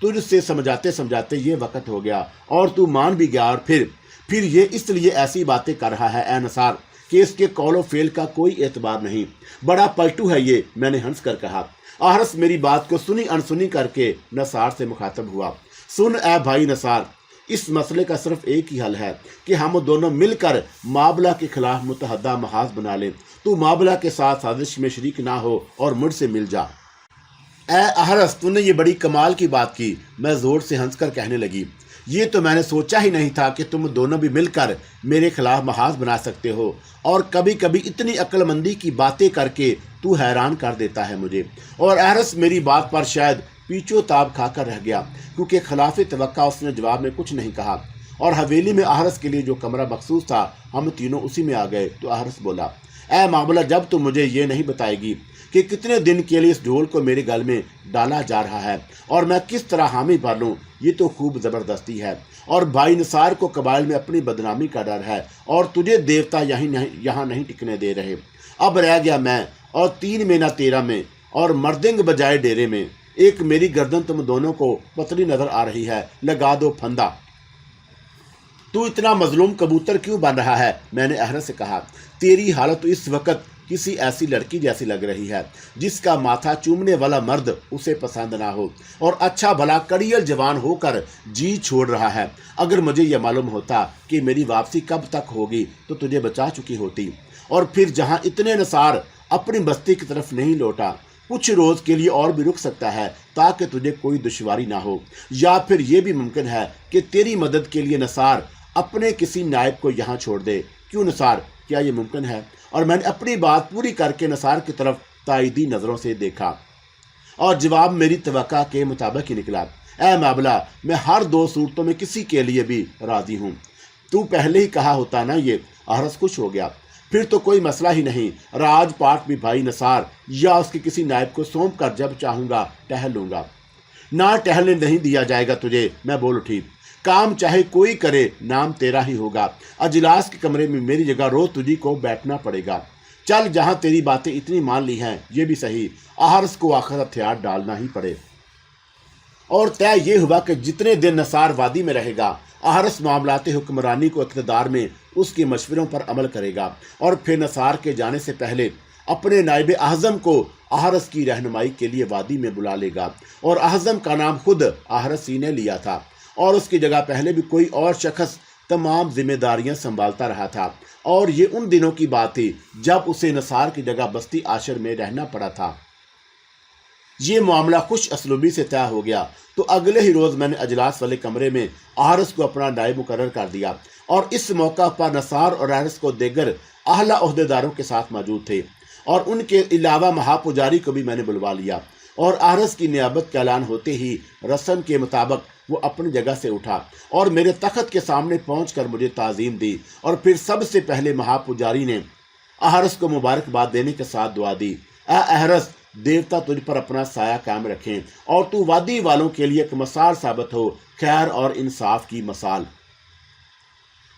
تجھ سے سمجھاتے سمجھاتے یہ وقت ہو گیا اور تو مان بھی گیا، اور پھر یہ اس لیے ایسی باتیں کر رہا ہے اے نثار کہ اس کے قول و فعل کا کوئی اعتبار نہیں۔ بڑا پلٹو ہے یہ، میں نے ہنس کر کہا۔ احرس میری بات کو سنی انسنی کر کے نثار سے مخاطب ہوا۔ سن اے بھائی نثار، اس مسئلے کا صرف ایک ہی حل ہے کہ ہم دونوں مل کر معاملہ کے خلاف متحدہ محاذ بنا لیں۔ تو معاملہ کے ساتھ سازش میں شریک نہ ہو اور مجھ سے مل جا۔ اے احرس، تو نے یہ بڑی کمال کی بات کی، میں زور سے ہنس کر کہنے لگی۔ یہ تو میں نے سوچا ہی نہیں تھا کہ تم دونوں بھی مل کر میرے خلاف محاذ بنا سکتے ہو، اور کبھی کبھی اتنی عقل مندی کی باتیں کر کے تو حیران کر دیتا ہے مجھے۔ اور احرس میری بات پر شاید پیچو تاب کھا کر رہ گیا، کیونکہ خلاف توقع اس نے جواب میں کچھ نہیں کہا، اور حویلی میں احرس کے لیے جو کمرہ مخصوص تھا ہم تینوں اسی میں آ گئے۔ تو احرس بولا، اے معاملہ، جب تم مجھے یہ نہیں بتائے گی کہ کتنے دن کے لیے اس ڈھول کو میرے گل میں ڈالا جا رہا ہے اور میں کس طرح حامی بھر لوں، یہ تو خوب زبردستی ہے۔ اور بھائی نثار کو قبائل میں اپنی بدنامی کا ڈر ہے، اور تجھے دیوتا یہاں نہیں ٹکنے دے رہے۔ اب رہ گیا میں، اور 3 میں نہ 13 میں، اور مردنگ بجائے ڈیرے میں۔ ایک میری گردن تم دونوں کو پتلی نظر آ رہی ہے، لگا دو پھندا۔ تو اتنا مظلوم کبوتر کیوں بن رہا ہے؟ میں نے احرس سے کہا۔ تیری حالت تو اس وقت کسی ایسی لڑکی جیسی لگ رہی ہے جس کا ماتھا چومنے والا مرد اسے پسند نہ ہو، اور اچھا بھلا کڑیل جوان ہو کر جی چھوڑ رہا ہے۔ اگر مجھے یہ معلوم ہوتا کہ میری واپسی کب تک ہوگی تو تجھے بچا چکی ہوتی۔ اور پھر جہاں اتنے نثار اپنی بستی کی طرف نہیں لوٹا، کچھ روز کے لیے اور بھی رک سکتا ہے تاکہ تجھے کوئی دشواری نہ ہو، یا پھر یہ بھی ممکن ہے کہ تیری مدد کے لیے نثار اپنے کسی نائب کو یہاں چھوڑ دے۔ کیوں نثار، کیا یہ ممکن ہے؟ اور میں نے اپنی بات پوری کر کے نثار کی طرف تائیدی نظروں سے دیکھا، اور جواب میری توقع کے مطابق ہی نکلا۔ اے معاملہ، میں ہر 2 صورتوں میں کسی کے لیے بھی راضی ہوں۔ تو پہلے ہی کہا ہوتا نا یہ۔ احرس خوش ہو گیا۔ پھر تو کوئی مسئلہ ہی نہیں، راج پاٹ بھی بھائی نثار یا اس کے کسی نائب کو سونپ کر جب چاہوں گا ٹہل لوں گا۔ نہ ٹہلنے نہیں دیا جائے گا تجھے، میں بول اٹھی۔ کام چاہے کوئی کرے، نام تیرا ہی ہوگا۔ اجلاس کے کمرے میں میری جگہ روز تجھی کو بیٹھنا پڑے گا۔ چل، جہاں تیری باتیں اتنی مان لی ہیں، یہ بھی صحیح، احرس کو آخر ہتھیار ڈالنا ہی پڑے۔ اور طے یہ ہوا کہ جتنے دن نثار وادی میں رہے گا، احرس معاملات حکمرانی کو اقتدار میں اس کے مشوروں پر عمل کرے گا، اور پھر نثار کے جانے سے پہلے اپنے نائب اعظم کو احرس کی رہنمائی کے لیے وادی میں بلا لے گا۔ اور اعظم کا نام خود احرس ہی نے لیا تھا، اور اس کی جگہ پہلے بھی کوئی اور شخص تمام ذمہ داریاں سنبھالتا رہا تھا، اور یہ ان دنوں کی بات تھی جب اسے نثار کی جگہ بستی عاشر میں رہنا پڑا تھا۔ یہ معاملہ خوش اسلوبی سے طے ہو گیا تو اگلے ہی روز میں نے اجلاس والے کمرے میں احرس کو اپنا نائب مقرر کر دیا، اور اس موقع پر نثار اور احرس کو دیگر اعلیٰ عہدیداروں کے ساتھ موجود تھے، اور ان کے علاوہ مہاپجاری کو بھی میں نے بلوا لیا۔ اور احرس کی نیابت کا اعلان ہوتے ہی رسم کے مطابق وہ اپنی جگہ سے اٹھا اور میرے تخت کے سامنے پہنچ کر مجھے تعظیم دی، اور پھر سب سے پہلے مہاپجاری نے احرس کو مبارکباد دینے کے ساتھ دعا دی۔ اے احرس، دیوتا تجھ پر اپنا سایہ قائم رکھیں، اور تو وادی والوں کے لیے ایک مثال ثابت ہو، خیر اور انصاف کی مثال۔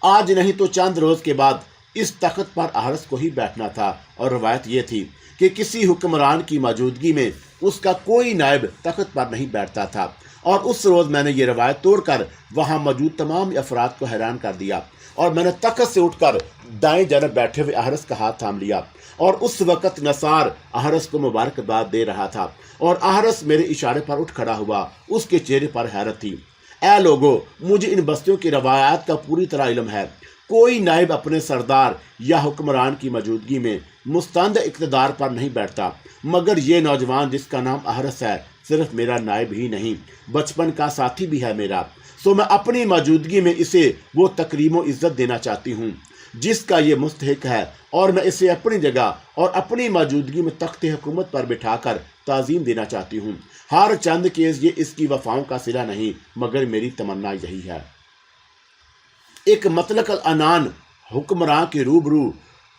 آج نہیں تو چند روز کے بعد اس تخت پر احرس کو ہی بیٹھنا تھا، اور روایت یہ تھی کہ کسی حکمران کی موجودگی میں اس کا کوئی نائب تخت پر نہیں بیٹھتا تھا۔ اور اس روز میں نے یہ روایت توڑ کر وہاں موجود تمام افراد کو حیران کر دیا، اور میں نے تخت سے اٹھ کر دائیں جانب بیٹھے ہوئے احرس کا ہاتھ تھام لیا، اور اس وقت نثار احرس کو مبارکباد دے رہا تھا، اور احرس میرے اشارے پر اٹھ کھڑا ہوا۔ اس کے چہرے پر حیرت تھی۔ اے لوگو، مجھے ان بستیوں کی روایات کا پوری طرح علم ہے۔ کوئی نائب اپنے سردار یا حکمران کی موجودگی میں مستند اقتدار پر نہیں بیٹھتا، مگر یہ نوجوان جس کا نام احرس ہے صرف میرا نائب ہی نہیں، بچپن کا ساتھی بھی ہے میرا، سو میں اپنی موجودگی میں اسے وہ تکریم و عزت دینا چاہتی ہوں جس کا یہ مستحق ہے، اور میں اسے اپنی جگہ اور اپنی موجودگی میں تخت حکومت پر بٹھا کر تعظیم دینا چاہتی ہوں۔ ہر چند کے یہ اس کی وفاؤں کا صلہ نہیں، مگر میری تمنا یہی ہے۔ ایک مطلق العنان حکمراں کے روبرو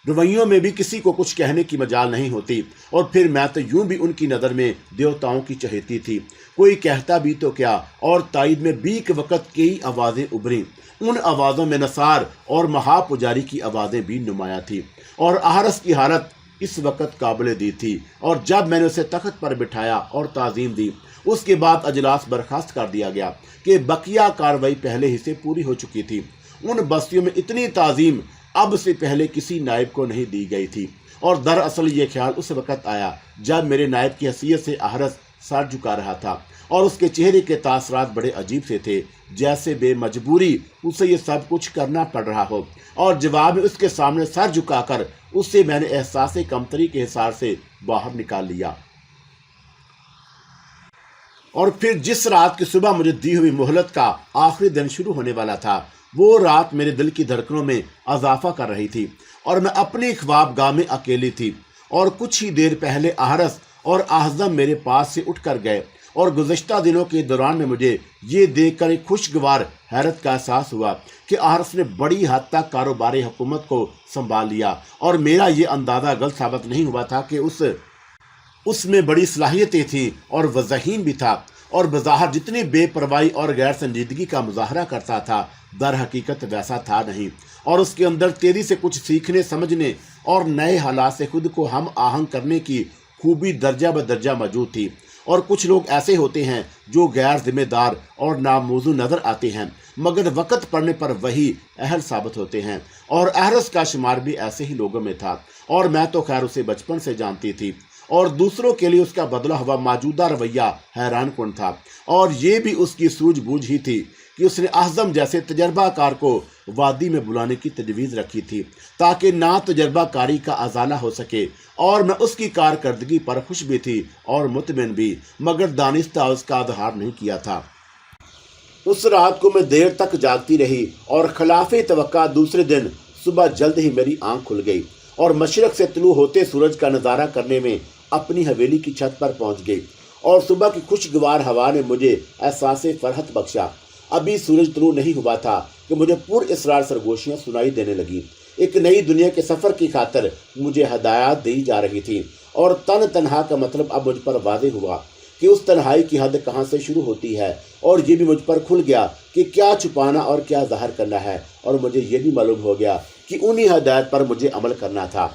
رویوں میں بھی کسی کو کچھ کہنے کی مجال نہیں ہوتی، اور پھر میں تو یوں بھی ان کی نظر میں دیوتاؤں کی چہیتی تھی۔ کوئی کہتا بھی تو کیا، اور تائید میں بیک وقت کئی آوازیں ابھریں۔ ان آوازوں میں نثار اور مہاپجاری کی آوازیں بھی نمایاں تھیں، اور احرس کی حالت اس وقت قابل دید تھی۔ اور جب میں نے اسے تخت پر بٹھایا اور تعظیم دی اس کے بعد اجلاس برخاست کر دیا گیا کہ بقیہ کاروائی پہلے ہی سے پوری ہو چکی تھی۔ ان بستیوں میں اتنی تعظیم اب سے پہلے کسی نائب کو نہیں دی گئی تھی، اور دراصل یہ خیال اس وقت آیا جب میرے نائب کی حیثیت سے احرز سر جھکا رہا تھا، اور اس کے چہرے کے تاثرات بڑے عجیب سے تھے، جیسے بے مجبوری اسے یہ سب کچھ کرنا پڑ رہا ہو، اور جواب میں اس کے سامنے سر جھکا کر اس سے میں نے احساس کمتری کے حصار سے باہر نکال لیا۔ اور پھر جس رات کی صبح مجھے دی ہوئی مہلت کا آخری دن شروع ہونے والا تھا، وہ رات میرے دل کی دھڑکنوں میں اضافہ کر رہی تھی، اور میں اپنی خواب گاہ میں اکیلی تھی، اور کچھ ہی دیر پہلے احرز اور اعظم میرے پاس سے اٹھ کر گئے، اور گزشتہ دنوں کے دوران میں مجھے یہ دیکھ کر ایک خوشگوار حیرت کا احساس ہوا کہ احرز نے بڑی حد تک کاروباری حکومت کو سنبھال لیا، اور میرا یہ اندازہ غلط ثابت نہیں ہوا تھا کہ اس میں بڑی صلاحیتیں تھیں، اور وہ ذہین بھی تھا، اور بظاہر جتنی بے پرواہی اور غیر سنجیدگی کا مظاہرہ کرتا تھا در حقیقت ویسا تھا نہیں، اور اس کے اندر تیزی سے کچھ سیکھنے سمجھنے اور نئے حالات سے خود کو ہم آہنگ کرنے کی خوبی درجہ بدرجہ موجود تھی۔ اور کچھ لوگ ایسے ہوتے ہیں جو غیر ذمہ دار اور ناموزوں نظر آتے ہیں، مگر وقت پڑنے پر وہی اہل ثابت ہوتے ہیں، اور احرز کا شمار بھی ایسے ہی لوگوں میں تھا، اور میں تو خیر اسے بچپن سے جانتی تھی، اور دوسروں کے لیے اس کا بدلا ہوا موجودہ رویہ حیران کن تھا، اور یہ بھی اس کی سوجھ بوجھ ہی تھی کہ اس نے اعظم جیسے تجربہ کار کو وادی میں بلانے کی تجویز رکھی تھی تاکہ نہ تجربہ کاری کا ازالہ ہو سکے، اور میں اس کی کارکردگی پر خوش بھی تھی اور مطمئن بھی، مگر دانستہ اس کا اظہار نہیں کیا تھا۔ اس رات کو میں دیر تک جاگتی رہی، اور خلاف توقع دوسرے دن صبح جلد ہی میری آنکھ کھل گئی، اور مشرق سے طلوع ہوتے سورج کا نظارہ کرنے میں اپنی حویلی کی چھت پر پہنچ گئی، اور صبح کی خوشگوار ہوا نے مجھے احساس فرحت بخشا۔ ابھی سورج طلوع نہیں ہوا تھا کہ مجھے پر اسرار سرگوشیاں سنائی دینے لگیں، ایک نئی دنیا کے سفر کی خاطر مجھے ہدایات دی جا رہی تھی، اور تنہا کا مطلب اب مجھ پر واضح ہوا کہ اس تنہائی کی حد کہاں سے شروع ہوتی ہے، اور یہ بھی مجھ پر کھل گیا کہ کیا چھپانا اور کیا ظاہر کرنا ہے، اور مجھے یہ بھی معلوم ہو گیا کہ انہی ہدایت پر مجھے عمل کرنا تھا۔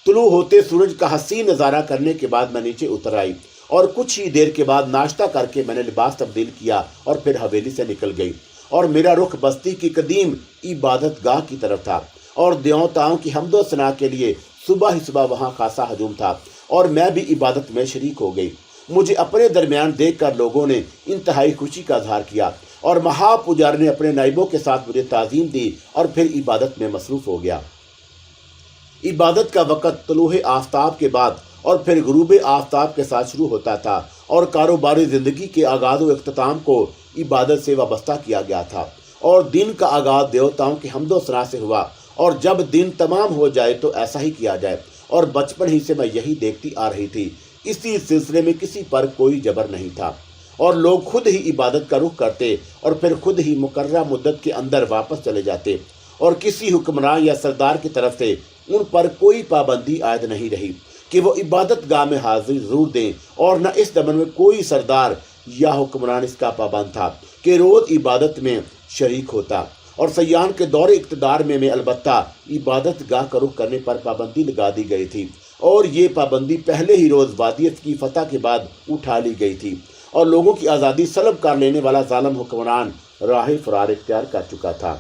طلوع ہوتے سورج کا حسین نظارہ کرنے کے بعد میں نیچے اتر آئی، اور کچھ ہی دیر کے بعد ناشتہ کر کے میں نے لباس تبدیل کیا اور پھر حویلی سے نکل گئی، اور میرا رخ بستی کی قدیم عبادت گاہ کی طرف تھا، اور دیوتاؤں کی حمد و ثنا کے لیے صبح ہی صبح وہاں خاصا ہجوم تھا، اور میں بھی عبادت میں شریک ہو گئی۔ مجھے اپنے درمیان دیکھ کر لوگوں نے انتہائی خوشی کا اظہار کیا، اور مہا پجاری نے اپنے نائبوں کے ساتھ مجھے تعظیم دی، اور پھر عبادت میں مصروف ہو گیا۔ عبادت کا وقت طلوع آفتاب کے بعد اور پھر غروب آفتاب کے ساتھ شروع ہوتا تھا، اور کاروباری زندگی کے آغاز و اختتام کو عبادت سے وابستہ کیا گیا تھا، اور دن کا آغاز دیوتاؤں کی حمد و ثنا سے ہوا، اور جب دن تمام ہو جائے تو ایسا ہی کیا جائے، اور بچپن ہی سے میں یہی دیکھتی آ رہی تھی۔ اسی سلسلے میں کسی پر کوئی جبر نہیں تھا، اور لوگ خود ہی عبادت کا رخ کرتے اور پھر خود ہی مقررہ مدت کے اندر واپس چلے جاتے، اور کسی حکمران یا سردار کی طرف سے ان پر کوئی پابندی عائد نہیں رہی کہ وہ عبادت گاہ میں حاضری ضرور دیں، اور نہ اس زمن میں کوئی سردار یا حکمران اس کا پابند تھا کہ روز عبادت میں شریک ہوتا، اور سیان کے دور اقتدار میں البتہ عبادت گاہ کا رخ کرنے پر پابندی لگا دی گئی تھی، اور یہ پابندی پہلے ہی روز وادیت کی فتح کے بعد اٹھا لی گئی تھی، اور لوگوں کی آزادی سلب کر لینے والا ظالم حکمران راہ فرار اختیار کر چکا تھا۔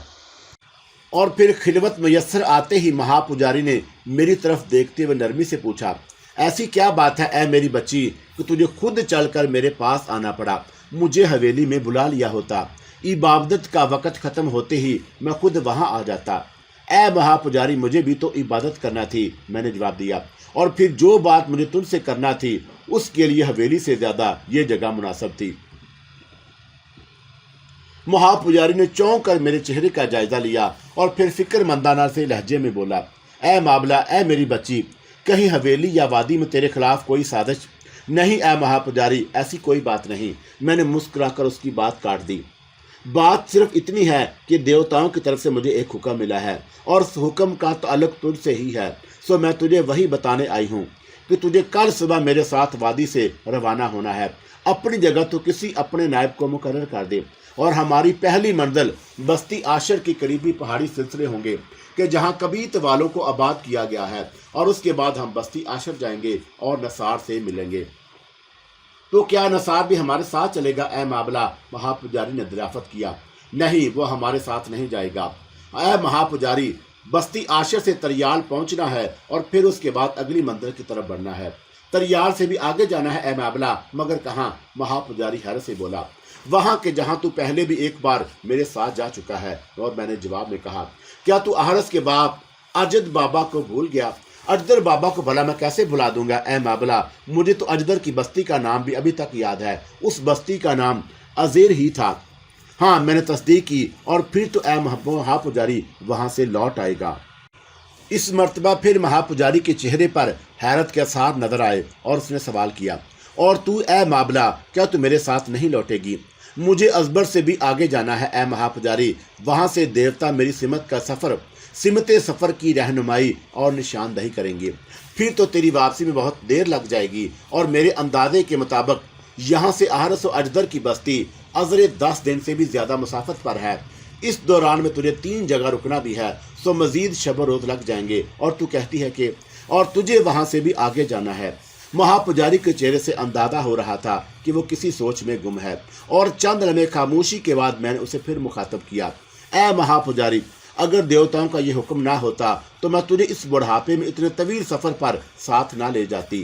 اور پھر خلوت میسر آتے ہی مہا پجاری نے میری طرف دیکھتے ہوئے نرمی سے پوچھا، ایسی کیا بات ہے اے میری بچی کہ تجھے خود چل کر میرے پاس آنا پڑا؟ مجھے حویلی میں بلا لیا ہوتا، عبادت کا وقت ختم ہوتے ہی میں خود وہاں آ جاتا۔ اے مہا پجاری، مجھے بھی تو عبادت کرنا تھی، میں نے جواب دیا، اور پھر جو بات مجھے تم سے کرنا تھی اس کے لیے حویلی سے زیادہ یہ جگہ مناسب تھی۔ مہا پجاری نے چونک کر میرے چہرے کا جائزہ لیا اور پھر فکر مندانہ سے لہجے میں بولا، اے معاملہ، اے میری بچی، کہیں حویلی یا وادی میں تیرے خلاف کوئی سازش؟ نہیں اے مہا پجاری، ایسی کوئی بات نہیں، میں نے مسکرا کر اس کی بات کاٹ دی۔ بات صرف اتنی ہے کہ دیوتاؤں کی طرف سے مجھے ایک حکم ملا ہے، اور اس حکم کا تعلق تجھ سے ہی ہے، سو میں تجھے وہی بتانے آئی ہوں کہ تجھے کل صبح میرے ساتھ وادی سے روانہ ہونا ہے۔ اپنی جگہ تو کسی اپنے نائب کو مقرر کر دے، اور ہماری پہلی منزل بستی عاشر کے قریبی پہاڑی سلسلے ہوں گے کہ جہاں کبیت والوں کو آباد کیا گیا ہے، اور اس کے بعد ہم بستی عاشر جائیں گے اور نثار سے ملیں گے۔ تو کیا نثار بھی ہمارے ساتھ چلے گا؟ اے مابلا، مہاپجاری نے دریافت کیا۔ نہیں، وہ ہمارے ساتھ نہیں جائے گا۔ اے مہاپجاری، بستی عاشر سے تریال پہنچنا ہے اور پھر اس کے بعد اگلی منزل کی طرف بڑھنا ہے۔ تریال سے بھی آگے جانا ہے اے مابلا، مگر کہاں؟ مہاپجاری حیرت سے بولا۔ وہاں کہ جہاں تو پہلے بھی ایک بار میرے ساتھ جا چکا ہے۔ اور میں نے جواب میں کہا، کیا تو احرس کے باپ اجد بابا کو بھول گیا؟ اجدر بابا کو بھلا میں کیسے بھلا دوں گا اے مابلا، مجھے تو اجدر کی بستی کا نام بھی ابھی تک یاد ہے۔ اس بستی کا نام ازیر ہی تھا۔ ہاں، میں نے تصدیق کی۔ اور پھر تو اے مہاپجاری وہاں سے لوٹ آئے گا۔ اس مرتبہ پھر مہاپجاری کے چہرے پر حیرت کے آثار نظر آئے اور اس نے سوال کیا، اور تو اے مابلا، کیا تو میرے ساتھ نہیں لوٹے گی؟ مجھے ازبر سے بھی آگے جانا ہے اے مہاپجاری۔ وہاں سے دیوتا میری سمت سفر کی رہنمائی اور نشاندہی کریں گے۔ پھر تو تیری واپسی میں بہت دیر لگ جائے گی، اور میرے اندازے کے مطابق یہاں سے احرس و اجدر کی بستی ازر 10 دن سے بھی زیادہ مسافت پر ہے۔ اس دوران میں تجھے 3 جگہ رکنا بھی ہے، سو مزید شب و روز لگ جائیں گے، اور تو کہتی ہے کہ اور تجھے وہاں سے بھی آگے جانا ہے۔ مہاپجاری کے چہرے سے اندازہ ہو رہا تھا کہ وہ کسی سوچ میں گم ہے، اور چند لمحے خاموشی کے بعد میں نے اسے پھر مخاطب کیا، اے مہاپجاری، اگر دیوتاؤں کا یہ حکم نہ ہوتا تو میں تجھے اس بڑھاپے میں اتنے طویل سفر پر ساتھ نہ لے جاتی۔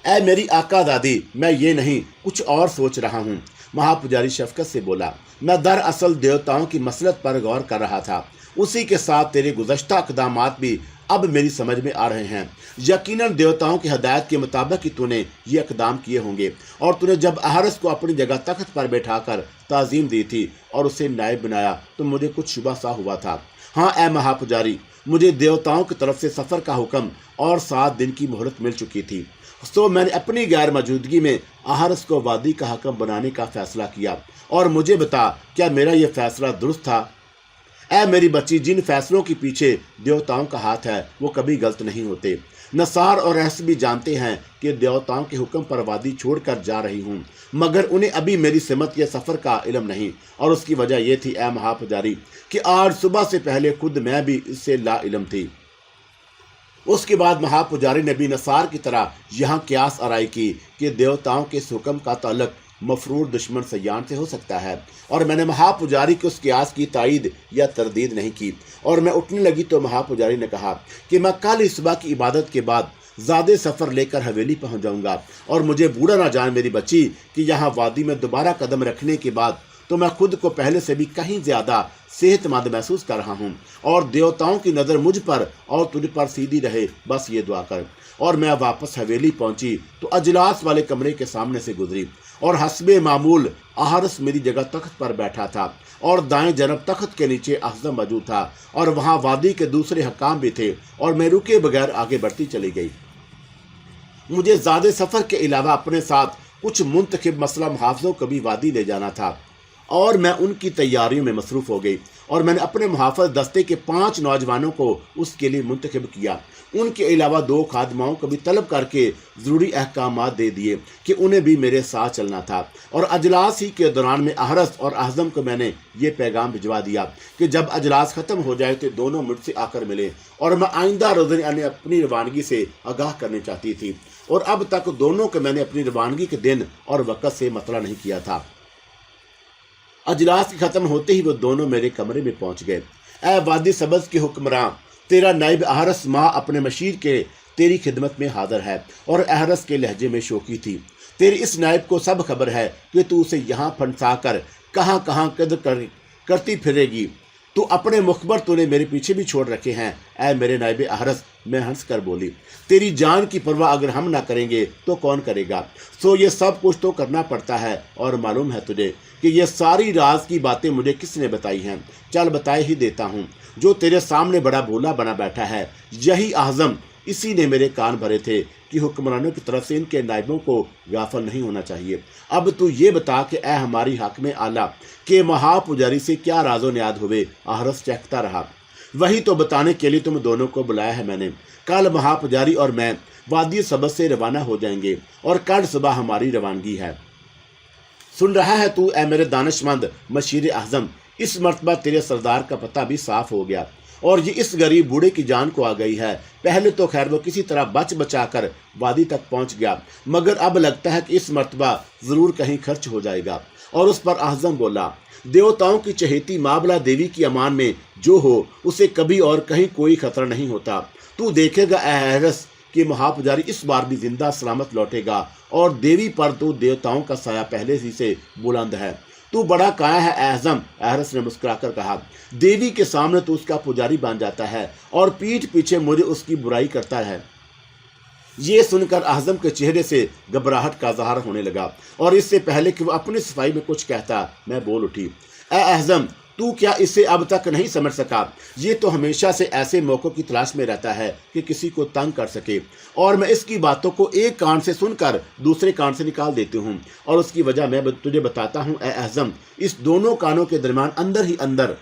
اے میری آقا دادی، میں یہ نہیں، کچھ اور سوچ رہا ہوں۔ مہاپجاری شفقت سے بولا، میں دراصل دیوتاؤں کی مصلحت پر غور کر رہا تھا، اسی کے ساتھ تیرے گزشتہ اقدامات بھی اب میری سمجھ میں آ رہے ہیں۔ یقیناً دیوتاؤں کی ہدایت کے مطابق ہی تو نے یہ اقدام کیے ہوں گے، اور تو نے جب احرس کو اپنی جگہ تخت پر بیٹھا کر تعظیم دی تھی اور اسے نائب بنایا تو مجھے کچھ شبہ سا ہوا تھا۔ ہاں اے مہاپجاری، مجھے دیوتاؤں کی طرف سے سفر کا حکم اور 7 دن کی مہلت مل چکی تھی، تو میں نے اپنی غیر موجودگی میں احرس کو وادی کا حکم بنانے کا فیصلہ کیا۔ اور مجھے بتا، کیا میرا یہ فیصلہ درست تھا؟ اے میری بچی، جن فیصلوں کے پیچھے دیوتاؤں کا ہاتھ ہے وہ کبھی غلط نہیں ہوتے۔ نثار اور رہس بھی جانتے ہیں کہ دیوتاؤں کے حکم پر وادی چھوڑ کر جا رہی ہوں، مگر انہیں ابھی میری سمت یا سفر کا علم نہیں، اور اس کی وجہ یہ تھی اے مہاپجاری کہ آج صبح سے پہلے خود میں بھی اس سے لا علم تھی۔ اس کے بعد مہاپجاری نے بھی نثار کی طرح یہاں قیاس آرائی کی کہ دیوتاؤں کے اس حکم کا تعلق مفرور دشمن سیان سے ہو سکتا ہے، اور میں نے مہاپجاری کے اس قیاس کی تائید یا تردید نہیں کی، اور میں اٹھنے لگی تو مہاپجاری نے کہا کہ میں کل ہی صبح کی عبادت کے بعد زیادہ سفر لے کر حویلی پہنچ جاؤں گا، اور مجھے بوڑھا نہ جان میری بچی کہ یہاں وادی میں دوبارہ قدم رکھنے کے بعد تو میں خود کو پہلے سے بھی کہیں زیادہ صحت مند محسوس کر رہا ہوں، اور دیوتاؤں کی نظر مجھ پر اور تجھ پر سیدھی رہے، بس یہ دعا کر۔ اور میں واپس حویلی پہنچی تو اجلاس والے کمرے کے سامنے سے گزری، اور حسب معمول احرس میری جگہ تخت پر بیٹھا تھا، اور دائیں جانب تخت کے نیچے اعظم موجود تھا، اور وہاں وادی کے دوسرے حکام بھی تھے، اور میں رکے بغیر آگے بڑھتی چلی گئی۔ مجھے زیادہ سفر کے علاوہ اپنے ساتھ کچھ منتخب مسئلہ محافظوں کو بھی وادی لے جانا تھا، اور میں ان کی تیاریوں میں مصروف ہو گئی، اور میں نے اپنے محافظ دستے کے 5 نوجوانوں کو اس کے لیے منتخب کیا۔ ان کے علاوہ 2 خادماؤں کو بھی طلب کر کے ضروری احکامات دے دیے کہ انہیں بھی میرے ساتھ چلنا تھا، اور اجلاس ہی کے دوران میں احرس اور اعظم کو میں نے یہ پیغام بھجوا دیا کہ جب اجلاس ختم ہو جائے تو دونوں مجھ سے آ کر ملے، اور میں آئندہ روزانہ انہیں اپنی روانگی سے آگاہ کرنی چاہتی تھی، اور اب تک دونوں کو میں نے اپنی روانگی کے دن اور وقت سے مطلع نہیں کیا تھا۔ اجلاس کے ختم ہوتے ہی وہ دونوں میرے کمرے میں پہنچ گئے۔ اے وادی سبز کے حکمراں، تیرا نائب احرس ماں اپنے مشیر کے تیری خدمت میں حاضر ہے۔ اور احرس کے لہجے میں شوخی تھی۔ تیری اس نائب کو سب خبر ہے کہ تو اسے یہاں پھنسا کر کہاں کہاں قدر کرتی پھرے گی۔ تو اپنے مخبر تو نے میرے پیچھے بھی چھوڑ رکھے ہیں۔ اے میرے نائب احرس، میں ہنس کر بولی، تیری جان کی پرواہ اگر ہم نہ کریں گے تو کون کرے گا؟ سو یہ سب کچھ تو کرنا پڑتا ہے، اور معلوم ہے تجھے کہ یہ ساری راز کی باتیں مجھے کس نے بتائی ہیں؟ چل بتائے ہی دیتا ہوں۔ جو تیرے سامنے بڑا بھولا بنا بیٹھا ہے، یہی اعظم، اسی نے میرے کان بھرے تھے کہ حکمرانوں کی طرف سے ان کے نائبوں کو غافل نہیں ہونا چاہیے۔ اب تو یہ بتا کہ اے ہماری حاکم اعلیٰ کہ مہاپجاری سے کیا راز و نیاد ہوئے؟ احرس چہکتا رہا۔ وہی تو بتانے کے لیے تم دونوں کو بلایا ہے میں نے۔ کل مہاپجاری اور میں وادی سبز سے روانہ ہو جائیں گے، اور کل صبح ہماری روانگی ہے۔ سن رہا ہے تو اے میرے دانش مند مشیر اعظم؟ اس مرتبہ تیرے سردار کا پتہ بھی صاف ہو گیا، اور یہ اس غریب بوڑھے کی جان کو آ گئی ہے۔ پہلے تو خیر وہ کسی طرح بچ بچا کر وادی تک پہنچ گیا، مگر اب لگتا ہے کہ اس مرتبہ ضرور کہیں خرچ ہو جائے گا۔ اور اس پر اعظم بولا، دیوتاؤں کی چہیتی مابلا دیوی کی امان میں جو ہو اسے کبھی اور کہیں کوئی خطرہ نہیں ہوتا۔ تو دیکھے گا اے احرس کہ مہاپجاری اس بار بھی زندہ سلامت لوٹے گا، اور دیوی پر تو دیوتاؤں کا سایہ پہلے ہی سے بلند ہے۔ تو بڑا کایا ہے اے اعظم، احرس نے مسکرا کر کہا۔ دیوی کے سامنے تو اس کا پجاری بن جاتا ہے اور پیٹھ پیچھے مجھے اس کی برائی کرتا ہے۔ یہ سن کر اعظم کے چہرے سے گھبراہٹ کا اظہار ہونے لگا، اور اس سے پہلے کہ وہ اپنی صفائی میں کچھ کہتا میں بول اٹھی، اے اعظم، تو کیا اسے اب تک نہیں سمجھ سکا؟ یہ تو ہمیشہ سے ایسے موقع کی تلاش میں رہتا ہے کہ کسی کو تنگ کر سکے، اور میں اس کی باتوں کو ایک کان سے سن کر دوسرے کان سے نکال دیتی ہوں، اور اس کی وجہ میں تجھے بتاتا ہوں اے اعظم۔ اس دونوں کانوں کے درمیان اندر ہی اندر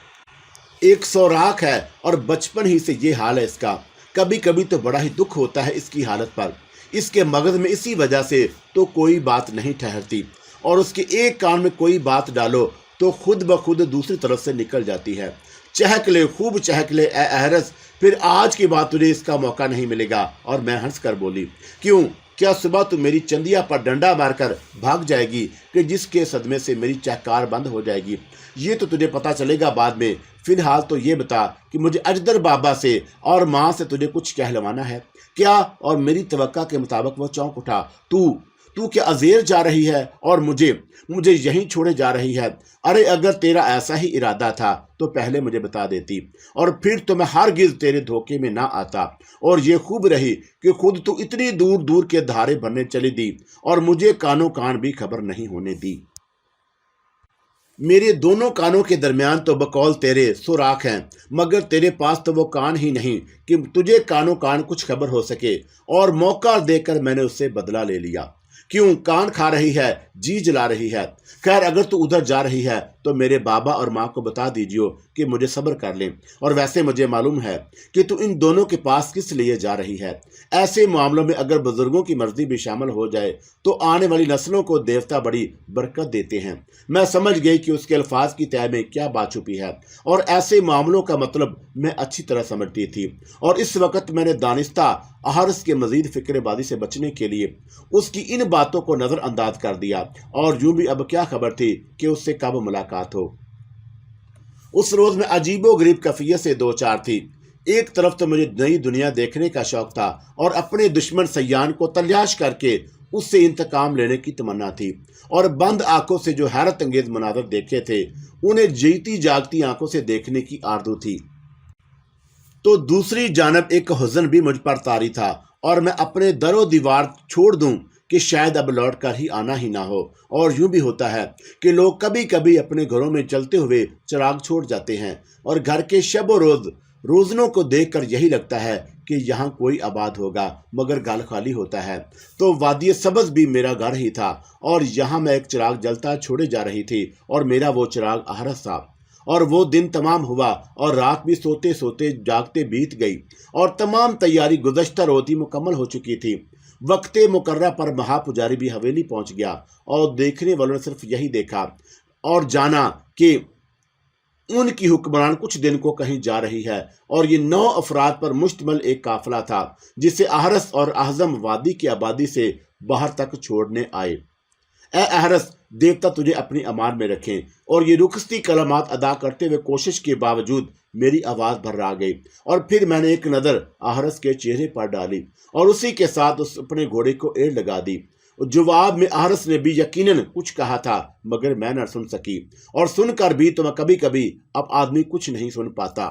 ایک سوراخ ہے، اور بچپن ہی سے یہ حال ہے اس کا۔ کبھی کبھی تو بڑا ہی دکھ ہوتا ہے اس کی حالت پر۔ اس کے مغز میں اسی وجہ سے تو کوئی بات نہیں ٹھہرتی، اور اس کے ایک کان میں کوئی بات ڈالو تو خود بخود دوسری طرف سے نکل جاتی ہے۔ چہک لے، خوب چہک لے اے احرس، پھر آج کے بعد تجھے اس کا موقع نہیں ملے گا۔ اور میں ہنس کر بولی، کیوں؟ کیا صبح تو میری چندیا پر ڈنڈا مار کر بھاگ جائے گی کہ جس کے صدمے سے میری چہکار بند ہو جائے گی؟ یہ تو تجھے پتا چلے گا بعد میں۔ فی الحال تو یہ بتا کہ مجھے اجدر بابا سے اور ماں سے تجھے کچھ کہلوانا ہے کیا؟ اور میری توقع کے مطابق وہ چونک اٹھا۔ تو کیا ازیر جا رہی ہے اور مجھے یہیں چھوڑے جا رہی ہے؟ ارے اگر تیرا ایسا ہی ارادہ تھا تو پہلے مجھے بتا دیتی، اور پھر تو میں ہرگز تیرے دھوکے میں نہ آتا۔ اور یہ خوب رہی کہ خود تو اتنی دور دور کے دھارے بھرنے چلی دی اور مجھے کانوں کان بھی خبر نہیں ہونے دی۔ میرے دونوں کانوں کے درمیان تو بقول تیرے سوراخ ہیں، مگر تیرے پاس تو وہ کان ہی نہیں کہ تجھے کانوں کان کچھ خبر ہو سکے، اور موقع دے کر میں نے اس سے بدلہ لے لیا۔ کیوں کان کھا رہی ہے، جی جلا رہی ہے؟ خیر اگر تو ادھر جا رہی ہے تو میرے بابا اور ماں کو بتا دیجیے کہ مجھے صبر کر لیں، اور ویسے مجھے معلوم ہے کہ تو ان دونوں کے پاس کس لیے جا رہی ہے۔ ایسے معاملوں میں اگر بزرگوں کی مرضی بھی شامل ہو جائے تو آنے والی نسلوں کو دیوتا بڑی برکت دیتے ہیں۔ میں سمجھ گئی کہ اس کے الفاظ کی تہ میں کیا بات چھپی ہے، اور ایسے معاملوں کا مطلب میں اچھی طرح سمجھتی تھی، اور اس وقت میں نے دانستہ احرس کے مزید فکر بازی سے بچنے کے لیے اس کی ان باتوں کو نظر انداز کر دیا، اور یوں بھی اب کیا خبر تھی کہ اس سے کب ملاقات ہو۔ اس روز میں عجیب و غریب کیفیت سے دو چار تھی۔ ایک طرف تو مجھے نئی دنیا دیکھنے کا شوق تھا، اور اپنے دشمن سیان کو تلاش کر کے اس سے انتقام لینے کی تمنا تھی، اور بند آنکھوں سے جو حیرت انگیز مناظر دیکھے تھے انہیں جیتی جاگتی آنکھوں سے دیکھنے کی آرزو تھی۔ تو دوسری جانب ایک حزن بھی مجھ پر طاری تھا، اور میں اپنے در و دیوار چھوڑ دوں کہ شاید اب لوٹ کر ہی آنا ہی نہ ہو۔ اور یوں بھی ہوتا ہے کہ لوگ کبھی کبھی اپنے گھروں میں چلتے ہوئے چراغ چھوڑ جاتے ہیں، اور گھر کے شب و روزنوں کو دیکھ کر یہی لگتا ہے کہ یہاں کوئی آباد ہوگا، مگر گھر خالی ہوتا ہے۔ تو وادی سبز بھی میرا گھر ہی تھا، اور یہاں میں ایک چراغ جلتا چھوڑے جا رہی تھی، اور میرا وہ چراغ احرس تھا۔ اور وہ دن تمام ہوا، اور رات بھی سوتے سوتے جاگتے بیت گئی، اور تمام تیاری گزشتہ روتی مکمل ہو چکی تھی۔ وقت مقررہ پر مہا پجاری بھی حویلی پہنچ گیا، اور دیکھنے والوں نے صرف یہی دیکھا اور جانا کہ ان کی حکمران کچھ دن کو کہیں جا رہی ہے، اور یہ 9 افراد پر مشتمل ایک قافلہ تھا جسے احرس اور اعظم وادی کی آبادی سے باہر تک چھوڑنے آئے۔ اے احرس، دیوتا تجھے اپنی امان میں رکھیں۔ اور یہ رخصتی کلمات ادا کرتے ہوئے کوشش کے باوجود میری آواز بھر گئی، اور پھر میں نے ایک نظر احرس کے چہرے پر ڈالی، اور اسی کے ساتھ اپنے گھوڑے کو ایڑ لگا دی۔ جواب میں احرس نے بھی یقیناً کچھ کہا تھا، مگر میں نہ سن سکی، اور سن کر بھی تو میں کبھی کبھی اب آدمی کچھ نہیں سن پاتا۔